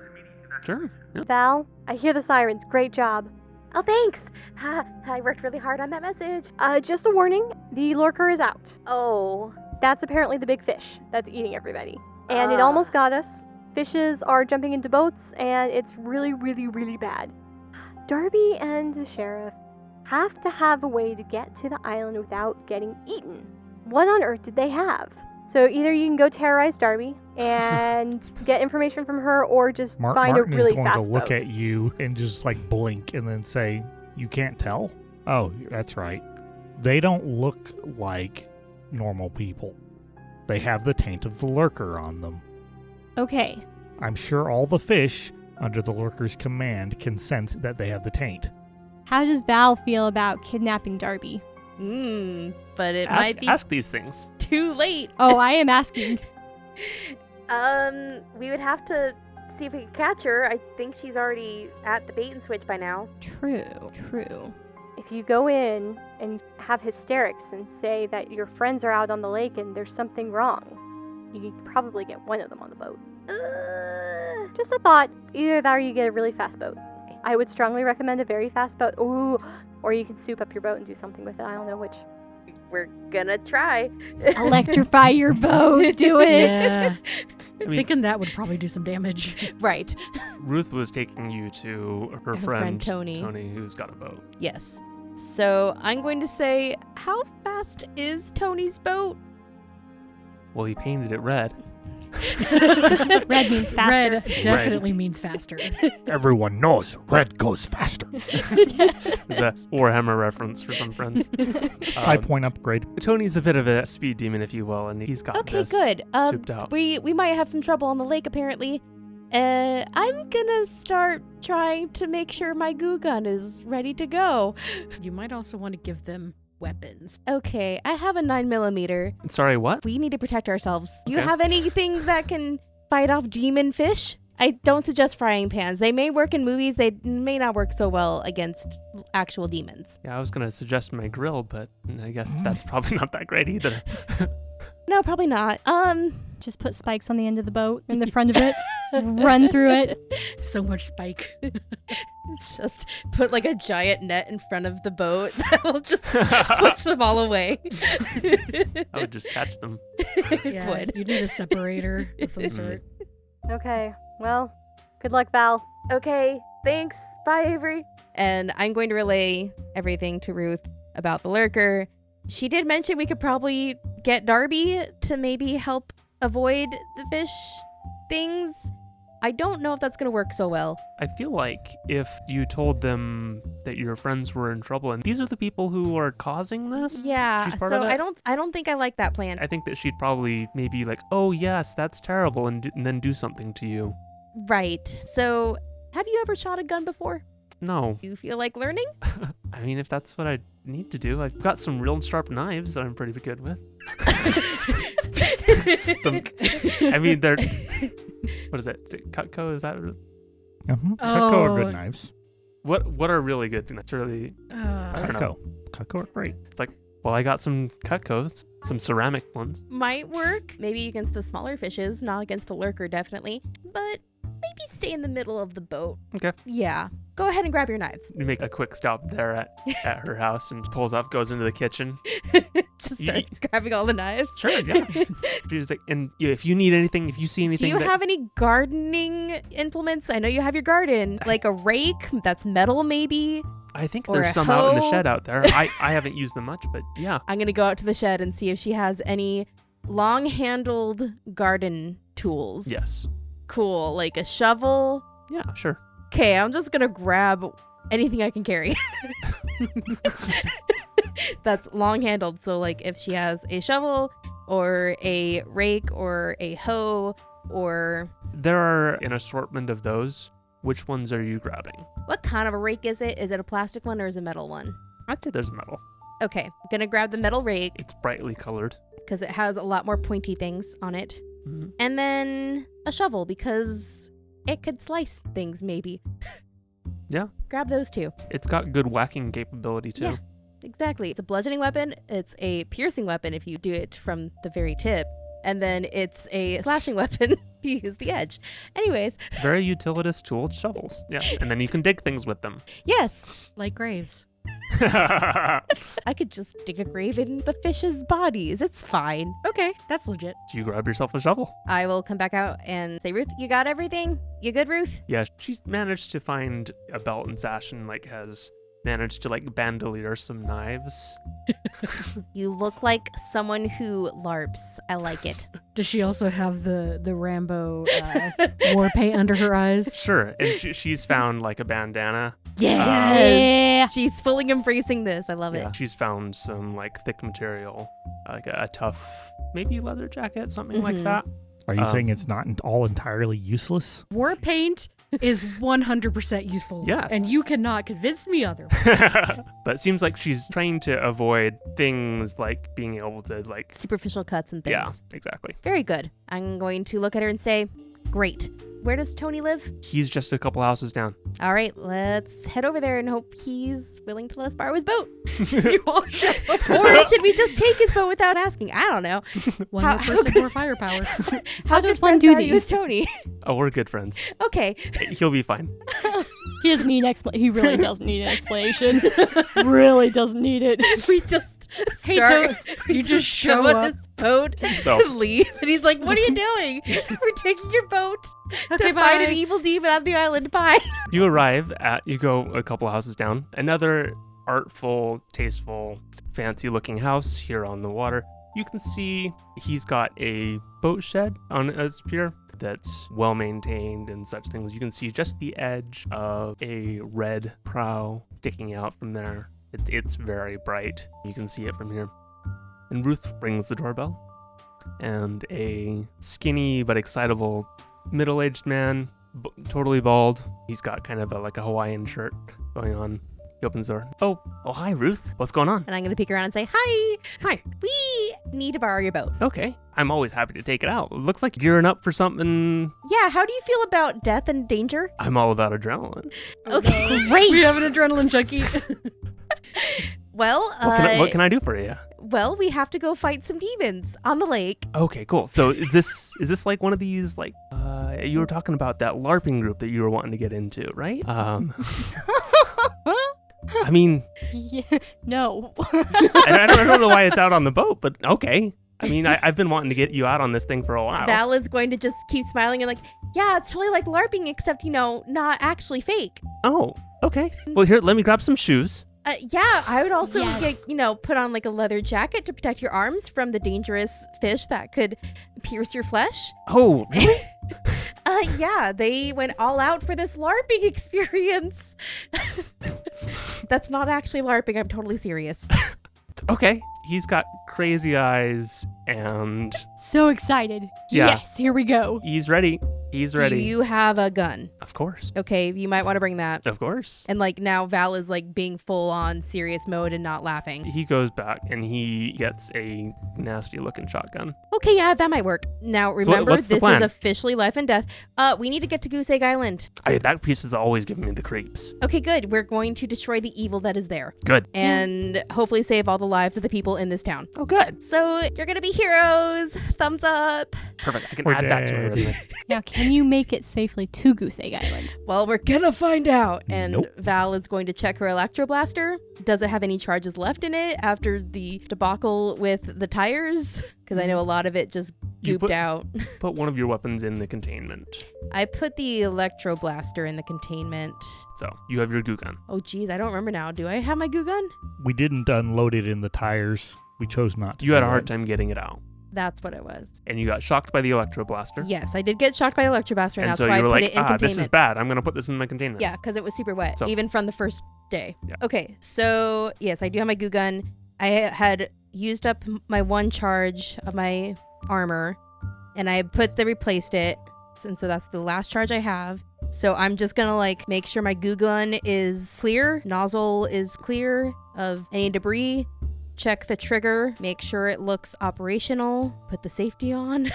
S1: Sure. Yeah.
S3: Val, I hear the sirens. Great job.
S2: Oh, thanks. I worked really hard on that message.
S3: Just a warning, the Lurker is out.
S2: Oh.
S3: That's apparently the big fish that's eating everybody. And it
S2: Ah.
S3: almost got us. Fishes are jumping into boats, and it's really, really, really bad. Darby and the sheriff have to have a way to get to the island without getting eaten. What on earth did they have? So either you can go terrorize Darby and get information from her, or just find
S4: Martin
S3: a really
S4: is going
S3: fast
S4: to look
S3: boat.
S4: at you and just like blink and then say, "You can't tell?" Oh, that's right. They don't look like normal people. They have the taint of the Lurker on them.
S3: Okay.
S4: I'm sure all the fish under the Lurker's command can sense that they have the taint.
S3: How does Val feel about kidnapping Darby?
S2: But it might be
S1: Ask these things.
S2: too late.
S3: Oh, I am asking.
S2: We would have to see if we can catch her. I think she's already at the bait and switch by now.
S3: True. If you go in and have hysterics and say that your friends are out on the lake and there's something wrong, you can probably get one of them on the boat. Just a thought. Either that or you get a really fast boat. I would strongly recommend a very fast boat. Ooh, or you can soup up your boat and do something with it. I don't know which.
S2: We're gonna try.
S3: Electrify your boat. Do it.
S5: Yeah.
S1: I mean-
S5: Thinking that would probably do some damage.
S2: Right.
S1: Ruth was taking you to her
S2: friend Tony.
S1: Tony, who's got a boat.
S2: Yes. So I'm going to say, how fast is Tony's boat?
S1: Well, he painted it red.
S3: Red means faster.
S5: Red definitely means faster.
S4: Everyone knows red goes faster.
S1: There's a Warhammer reference for some friends.
S4: 5-point upgrade.
S1: Tony's a bit of a speed demon, if you will, and he's got
S2: Okay,
S1: this
S2: good.
S1: souped out.
S2: We might have some trouble on the lake, apparently. I'm gonna start trying to make sure my goo gun is ready to go.
S5: You might also want to give them weapons.
S2: Okay, I have a 9mm.
S1: Sorry, what?
S2: We need to protect ourselves. Do you
S1: Okay.
S2: have anything that can fight off demon fish? I don't suggest frying pans. They may work in movies. They may not work so well against actual demons.
S1: Yeah, I was gonna suggest my grill, but I guess that's probably not that great either.
S2: No, probably not.
S3: Just put spikes on the end of the boat, in the front of it, run through it.
S5: So much spike.
S2: Just put like a giant net in front of the boat that will just push them all away.
S1: I would just catch them.
S5: Yeah,
S2: Would.
S5: you need a separator of some
S1: Mhm.
S5: sort.
S3: Okay, well, good luck, Val.
S2: Okay, thanks. Bye, Avery. And I'm going to relay everything to Ruth about the Lurker. She did mention we could probably get Darby to maybe help avoid the fish things. I don't know if that's going to work so well.
S1: I feel like if you told them that your friends were in trouble and these are the people who are causing this,
S2: Yeah,
S1: she's part
S2: so
S1: of it.
S2: I don't think I like that plan.
S1: I think that she'd probably maybe like, oh yes, that's terrible, and then do something to you.
S2: Right. So, have you ever shot a gun before?
S1: No.
S2: Do you feel like learning?
S1: I mean, if that's what I need to do, I've got some real sharp knives that I'm pretty good with. I mean, they're... What is it? Is it Cutco? Is that...
S4: Cutco are good knives.
S1: What are really good knives? Really... I don't know.
S4: Cutco are great.
S1: Well, I got some Cutcos, some ceramic ones.
S2: Might work. Maybe against the smaller fishes, not against the Lurker, definitely. But maybe stay in the middle of the boat.
S1: Okay.
S2: Yeah. Go ahead and grab your knives.
S1: You make a quick stop there at her house and pulls off, goes into the kitchen.
S2: Just starts grabbing all the knives.
S1: Sure, yeah. She's like, and if you need anything, if you see
S2: Do
S1: anything,
S2: you have any gardening implements? I know you have your garden. Like a rake that's metal, maybe?
S1: I think
S2: or
S1: there's
S2: a
S1: some out in the
S2: hoe?
S1: shed out there. I haven't used them much, but yeah.
S2: I'm going to go out to the shed and see if she has any long-handled garden tools.
S1: Yes.
S2: Cool. Like a shovel.
S1: Yeah, sure.
S2: Okay, I'm just going to grab anything I can carry. That's long-handled. So, like, if she has a shovel or a rake or a hoe or...
S1: There are an assortment of those. Which ones are you grabbing?
S2: What kind of a rake is it? Is it a plastic one or is it a metal one?
S1: I'd say there's metal.
S2: Okay, I'm going to grab the metal rake
S1: It's brightly colored.
S2: because it has a lot more pointy things on it.
S1: Mhm.
S2: And then a shovel because it could slice things, maybe.
S1: Yeah.
S2: Grab those two.
S1: It's got good whacking capability too.
S2: Yeah. Exactly. It's a bludgeoning weapon. It's a piercing weapon if you do it from the very tip. And then it's a slashing weapon You use the edge. Anyways,
S1: Very utilitous tool, shovels. Yes, and then you can dig things with them.
S2: yes.
S5: Like graves.
S2: I could just dig a grave in the fish's bodies. It's fine.
S5: Okay, that's legit.
S1: You grab yourself a shovel.
S2: I will come back out and say, Ruth, you got everything? You good, Ruth?
S1: Yeah, she's managed to find a belt and sash and like has managed to like bandolier some knives.
S2: You look like someone who LARPs. I like it.
S5: Does she also have the Rambo war paint under her eyes?
S1: Sure, and she's found like a bandana.
S3: Yeah.
S2: She's fully embracing this. I love
S1: Yeah,
S2: it.
S1: she's found some like thick material, like a tough, maybe leather jacket, something like that.
S4: Are you saying it's not all entirely useless?
S5: War paint is 100% useful.
S1: Yes.
S5: And you cannot convince me otherwise.
S1: But it seems like she's trying to avoid things like being able to like.
S2: Superficial cuts and things.
S1: Yeah, exactly.
S2: Very good. I'm going to look at her and say, great. Where does Tony live?
S1: He's just a couple houses down.
S2: All right, let's head over there and hope he's willing to let us borrow his boat. You won't show up. Or should we just take his boat without asking? I don't know.
S5: One
S2: How-
S5: more person, more firepower.
S2: How
S3: does
S2: good
S3: one
S2: friends
S3: do
S2: are you
S3: these?
S2: with Tony?
S1: Oh, we're good friends.
S2: Okay.
S1: He'll be fine.
S3: He doesn't need he really doesn't need an explanation. Really doesn't need it.
S2: We just
S5: Hey,
S2: start.
S5: you
S2: we
S5: just show
S2: on
S5: up.
S2: his boat
S1: So-
S2: and leave. And he's like, what are you doing? We're taking your boat
S5: Okay,
S2: to fight
S5: bye.
S2: an evil demon on the island. Bye.
S1: You arrive at, you go a couple houses down, another artful, tasteful, fancy looking house here on the water. You can see he's got a boat shed on his pier that's well maintained and such things. You can see just the edge of a red prow sticking out from there. It's very bright. You can see it from here. And Ruth rings the doorbell, and a skinny but excitable middle-aged man, totally bald. He's got kind of like a Hawaiian shirt going on. He opens the door. Oh, hi, Ruth. What's going on?
S2: And I'm going to peek around and say, hi.
S1: Hi.
S2: We need to borrow your boat.
S1: Okay. I'm always happy to take it out. Looks like you're gearing up for something.
S2: Yeah, how do you feel about death and danger?
S1: I'm all about adrenaline.
S2: Okay.
S3: Great.
S5: We have an adrenaline junkie.
S2: Well,
S1: What can I do for you?
S2: well, we have to go fight some demons on the lake.
S1: Okay, cool. So is this like one of these like you were talking about that LARPing group that you were wanting to get into, right? I mean,
S3: Yeah, no.
S1: I don't know why it's out on the boat, but okay. I mean, I've been wanting to get you out on this thing for a while.
S2: Val is going to just keep smiling and like, yeah, it's totally like LARPing, except, not actually fake.
S1: Oh, okay. Well, here, let me grab some shoes.
S2: Yeah, I would also
S3: Yes.
S2: get, put on like a leather jacket to protect your arms from the dangerous fish that could pierce your flesh.
S1: Oh, really?
S2: Yeah, they went all out for this LARPing experience. That's not actually LARPing. I'm totally serious.
S1: Okay. He's got crazy eyes and
S3: So excited.
S1: Yeah.
S3: Yes, here we go.
S1: he's ready. He's ready.
S2: Do you have a gun?
S1: Of course.
S2: Okay, you might want to bring that.
S1: Of course.
S2: And like now Val is like being full on serious mode and not laughing.
S1: He goes back and he gets a nasty looking shotgun.
S2: Okay, yeah, that might work. Now remember,
S1: what's the
S2: this
S1: plan?
S2: is officially life and death. We need to get to Goose Egg Island.
S1: That piece has always given me the creeps.
S2: Okay, good. We're going to destroy the evil that is there.
S1: Good.
S2: And hopefully save all the lives of the people in this town.
S1: Oh, good.
S2: So you're gonna be heroes. Thumbs up.
S1: Perfect. I can
S4: We're
S1: add that to my
S4: dead.
S1: resume.
S3: Now, can you make it safely to Goose Egg Island?
S2: Well, we're gonna find out. And
S4: Nope.
S2: Val is going to check her electroblaster. Does it have any charges left in it after the debacle with the tires? Because I know a lot of it just
S1: You
S2: gooped
S1: put-
S2: out.
S1: Put one of your weapons in the containment.
S2: I put the electroblaster in the containment.
S1: So you have your goo gun.
S2: Oh, geez, I don't remember now. Do I have my goo gun?
S4: We didn't unload it in the tires. We chose not to.
S1: You had a
S4: do
S1: hard
S4: that.
S1: time getting it out.
S2: That's what it was.
S1: And you got shocked by the electroblaster.
S2: Yes, I did get shocked by the electroblaster, and
S1: And
S2: that's
S1: so
S2: why
S1: you
S2: I
S1: were
S2: put
S1: like,
S2: it in containment.
S1: this is bad. I'm going to put this in my containment.
S2: Yeah, because it was super wet,
S1: So-
S2: even from the first day.
S1: Yeah.
S2: Okay, so yes, I do have my goo gun. I had used up my one charge of my armor, and I replaced it, and so that's the last charge I have. So I'm just gonna make sure my goo gun is clear, nozzle is clear of any debris. Check the trigger, make sure it looks operational, put the safety on,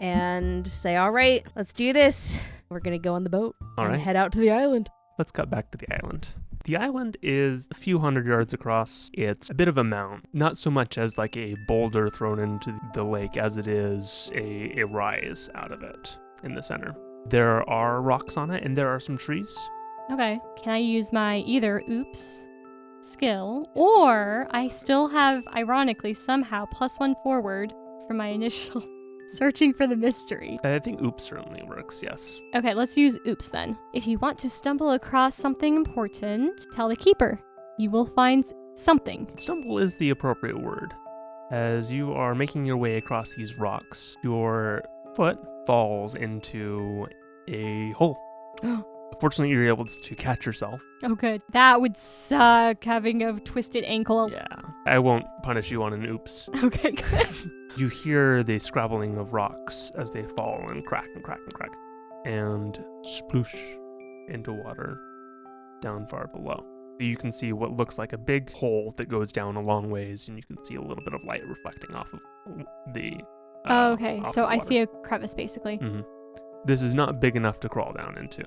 S2: and say, all right, let's do this. We're gonna go on the boat
S1: All
S2: and
S1: right.
S2: head out to the island.
S1: Let's cut back to the island. The island is a few hundred yards across. It's a bit of a mound, not so much as like a boulder thrown into the lake as it is a rise out of it in the center. There are rocks on it, and there are some trees.
S3: Okay. Can I use my either oops skill, or I still have, ironically, somehow +1 forward for my initial searching for the mystery?
S1: I think oops certainly works, yes.
S3: Okay, let's use oops then. If you want to stumble across something important, tell the keeper. You will find something.
S1: Stumble is the appropriate word. As you are making your way across these rocks, your foot falls into a hole. Fortunately, you're able to catch yourself.
S3: Oh, good. That would suck, having a twisted ankle.
S1: Yeah, I won't punish you on an oops.
S3: Okay, good.
S1: You hear the scrabbling of rocks as they fall and crack and crack and crack, and sploosh into water down far below. You can see what looks like a big hole that goes down a long ways, and you can see a little bit of light reflecting off of the
S3: Oh, okay.
S1: off
S3: So
S1: the
S3: I
S1: water.
S3: see a crevice, basically.
S1: Mhm. This is not big enough to crawl down into.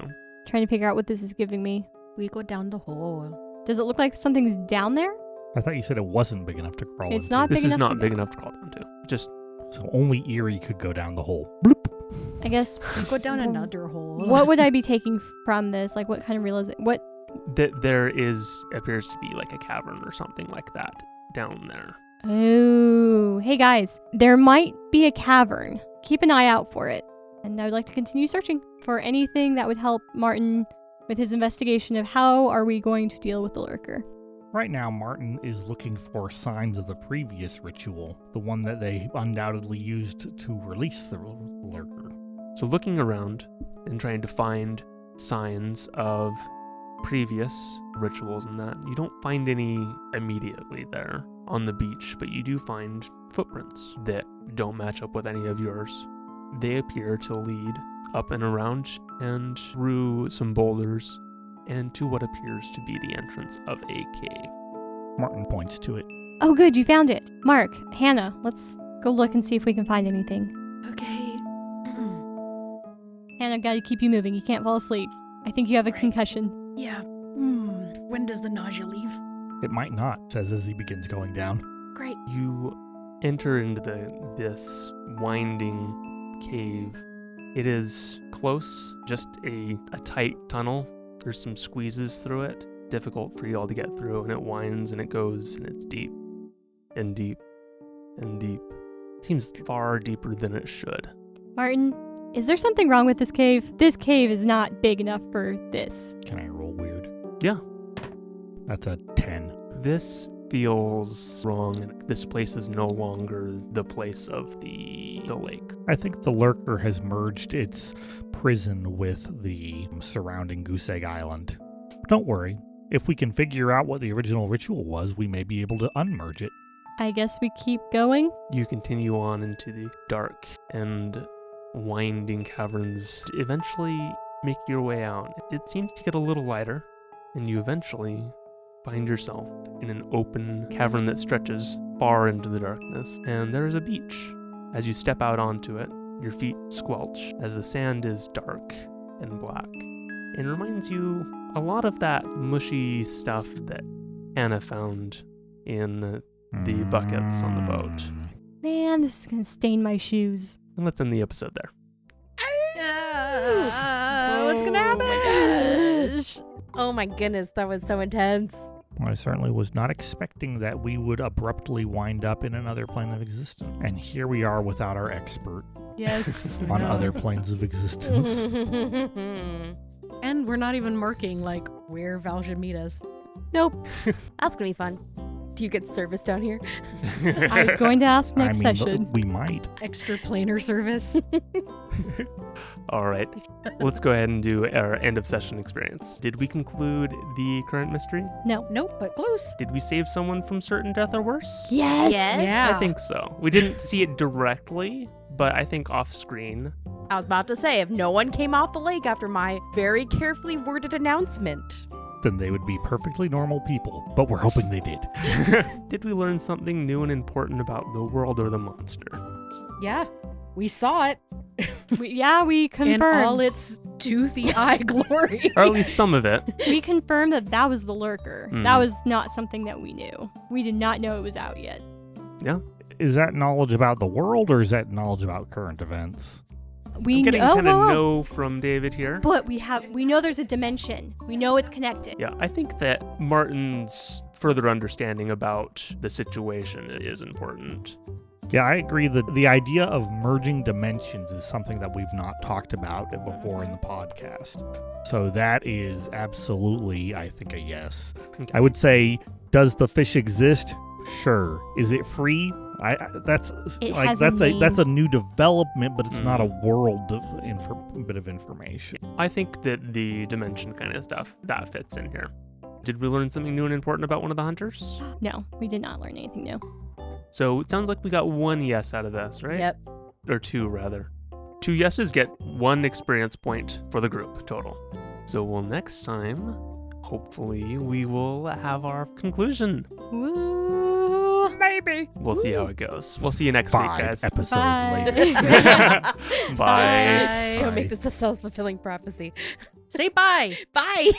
S3: Trying to figure out what this is giving me.
S5: We go down the hole.
S3: Does it look like something's down there?
S4: I thought you said it wasn't big enough to crawl
S3: It's
S4: into.
S3: not
S1: This
S3: big
S1: is
S3: enough
S1: not
S3: to
S1: big
S3: go.
S1: enough to crawl down to. Just
S4: So only Eerie could go down the hole. Bloop.
S3: I guess.
S5: We go down another hole.
S3: What would I be taking from this? Like, what kind of realization? What?
S1: that there appears to be like a cavern or something like that down there.
S3: Oh, hey guys, there might be a cavern. Keep an eye out for it. And I would like to continue searching for anything that would help Martin with his investigation of how are we going to deal with the Lurker.
S4: Right now, Martin is looking for signs of the previous ritual, the one that they undoubtedly used to release the Lurker.
S1: So looking around and trying to find signs of previous rituals and that, you don't find any immediately there on the beach, but you do find footprints that don't match up with any of yours. They appear to lead up and around and through some boulders and to what appears to be the entrance of a cave.
S4: Martin points to it.
S3: Oh, good, you found it. Mark, Hannah, let's go look and see if we can find anything.
S5: Okay.
S3: Hannah, gotta keep you moving. You can't fall asleep. I think you have a
S5: Right.
S3: concussion.
S5: Yeah. When does the nausea leave?
S4: It might not, says as he begins going down.
S5: Great.
S1: You enter into this winding cave. It is close, just a tight tunnel. There's some squeezes through it, difficult for you all to get through, and it winds and it goes and it's deep and deep and deep. Seems far deeper than it should.
S3: Martin, is there something wrong with this cave? This cave is not big enough for this.
S4: Can I roll weird?
S1: Yeah.
S4: That's a 10.
S1: This feels wrong, and this place is no longer the place of the lake.
S4: I think the Lurker has merged its prison with the surrounding Goose Egg Island. Don't worry. If we can figure out what the original ritual was, we may be able to unmerge it.
S3: I guess we keep going.
S1: You continue on into the dark and winding caverns to eventually make your way out. It seems to get a little lighter, and you eventually find yourself in an open cavern that stretches far into the darkness, and there is a beach. As you step out onto it, your feet squelch as the sand is dark and black, and reminds you a lot of that mushy stuff that Anna found in the buckets on the boat.
S3: Man, this is gonna stain my shoes.
S1: And let's end the episode there.
S2: What's gonna happen?
S3: Oh my gosh.
S2: Oh my goodness, that was so intense.
S4: I certainly was not expecting that we would abruptly wind up in another plane of existence. And here we are without our expert
S3: Yes.
S4: on
S5: No.
S4: other planes of existence.
S5: And we're not even marking, like, where Val should meet us.
S3: Nope.
S2: That's gonna be fun. Do you get service down here?
S3: I was going to ask next session.
S4: We might.
S5: Extra planar service.
S1: All right, let's go ahead and do our end of session experience. Did we conclude the current mystery?
S3: No.
S5: Nope, but close.
S1: Did we save someone from certain death or worse?
S3: Yes.
S2: Yes.
S5: Yeah.
S1: I think so. We didn't see it directly, but I think off screen.
S2: I was about to say, if no one came off the lake after my very carefully worded announcement.
S4: Then they would be perfectly normal people. But we're hoping they did.
S1: Did we learn something new and important about the world or the monster?
S5: Yeah, we saw it
S3: We confirmed.
S5: in all its to the eye glory.
S1: Or at least some of it.
S3: We confirmed that was the Lurker.
S1: Mhm.
S3: That was not something that we knew. We did not know it was out yet.
S1: Yeah.
S4: Is that knowledge about the world, or is that knowledge about current events?
S3: We
S1: I'm getting
S3: know,
S1: kind of no from David here.
S3: but we know there's a dimension. We know it's connected.
S1: Yeah, I think that Martin's further understanding about the situation is important.
S4: Yeah, I agree that the idea of merging dimensions is something that we've not talked about before in the podcast. So that is absolutely, I think, a yes.
S1: Okay.
S4: I would say, does the fish exist? Sure. Is it free? That's
S3: It
S4: like
S3: has a name.
S4: that's a new development, but it's not a world of bit of information.
S1: I think that the dimension kind of stuff, that fits in here. Did we learn something new and important about one of the hunters?
S3: No, we did not learn anything new.
S1: So it sounds like we got one yes out of this, right?
S5: Yep.
S1: Or two, rather. 2 yeses get 1 experience point for the group total. So next time, hopefully, we will have our conclusion.
S3: Woo!
S5: Maybe.
S1: We'll see how it goes. We'll see you next
S4: 5
S1: week, guys.
S4: episodes
S3: Bye.
S4: later.
S1: Bye.
S5: Don't
S4: Bye.
S5: make this a self-fulfilling prophecy. Say bye.
S2: Bye.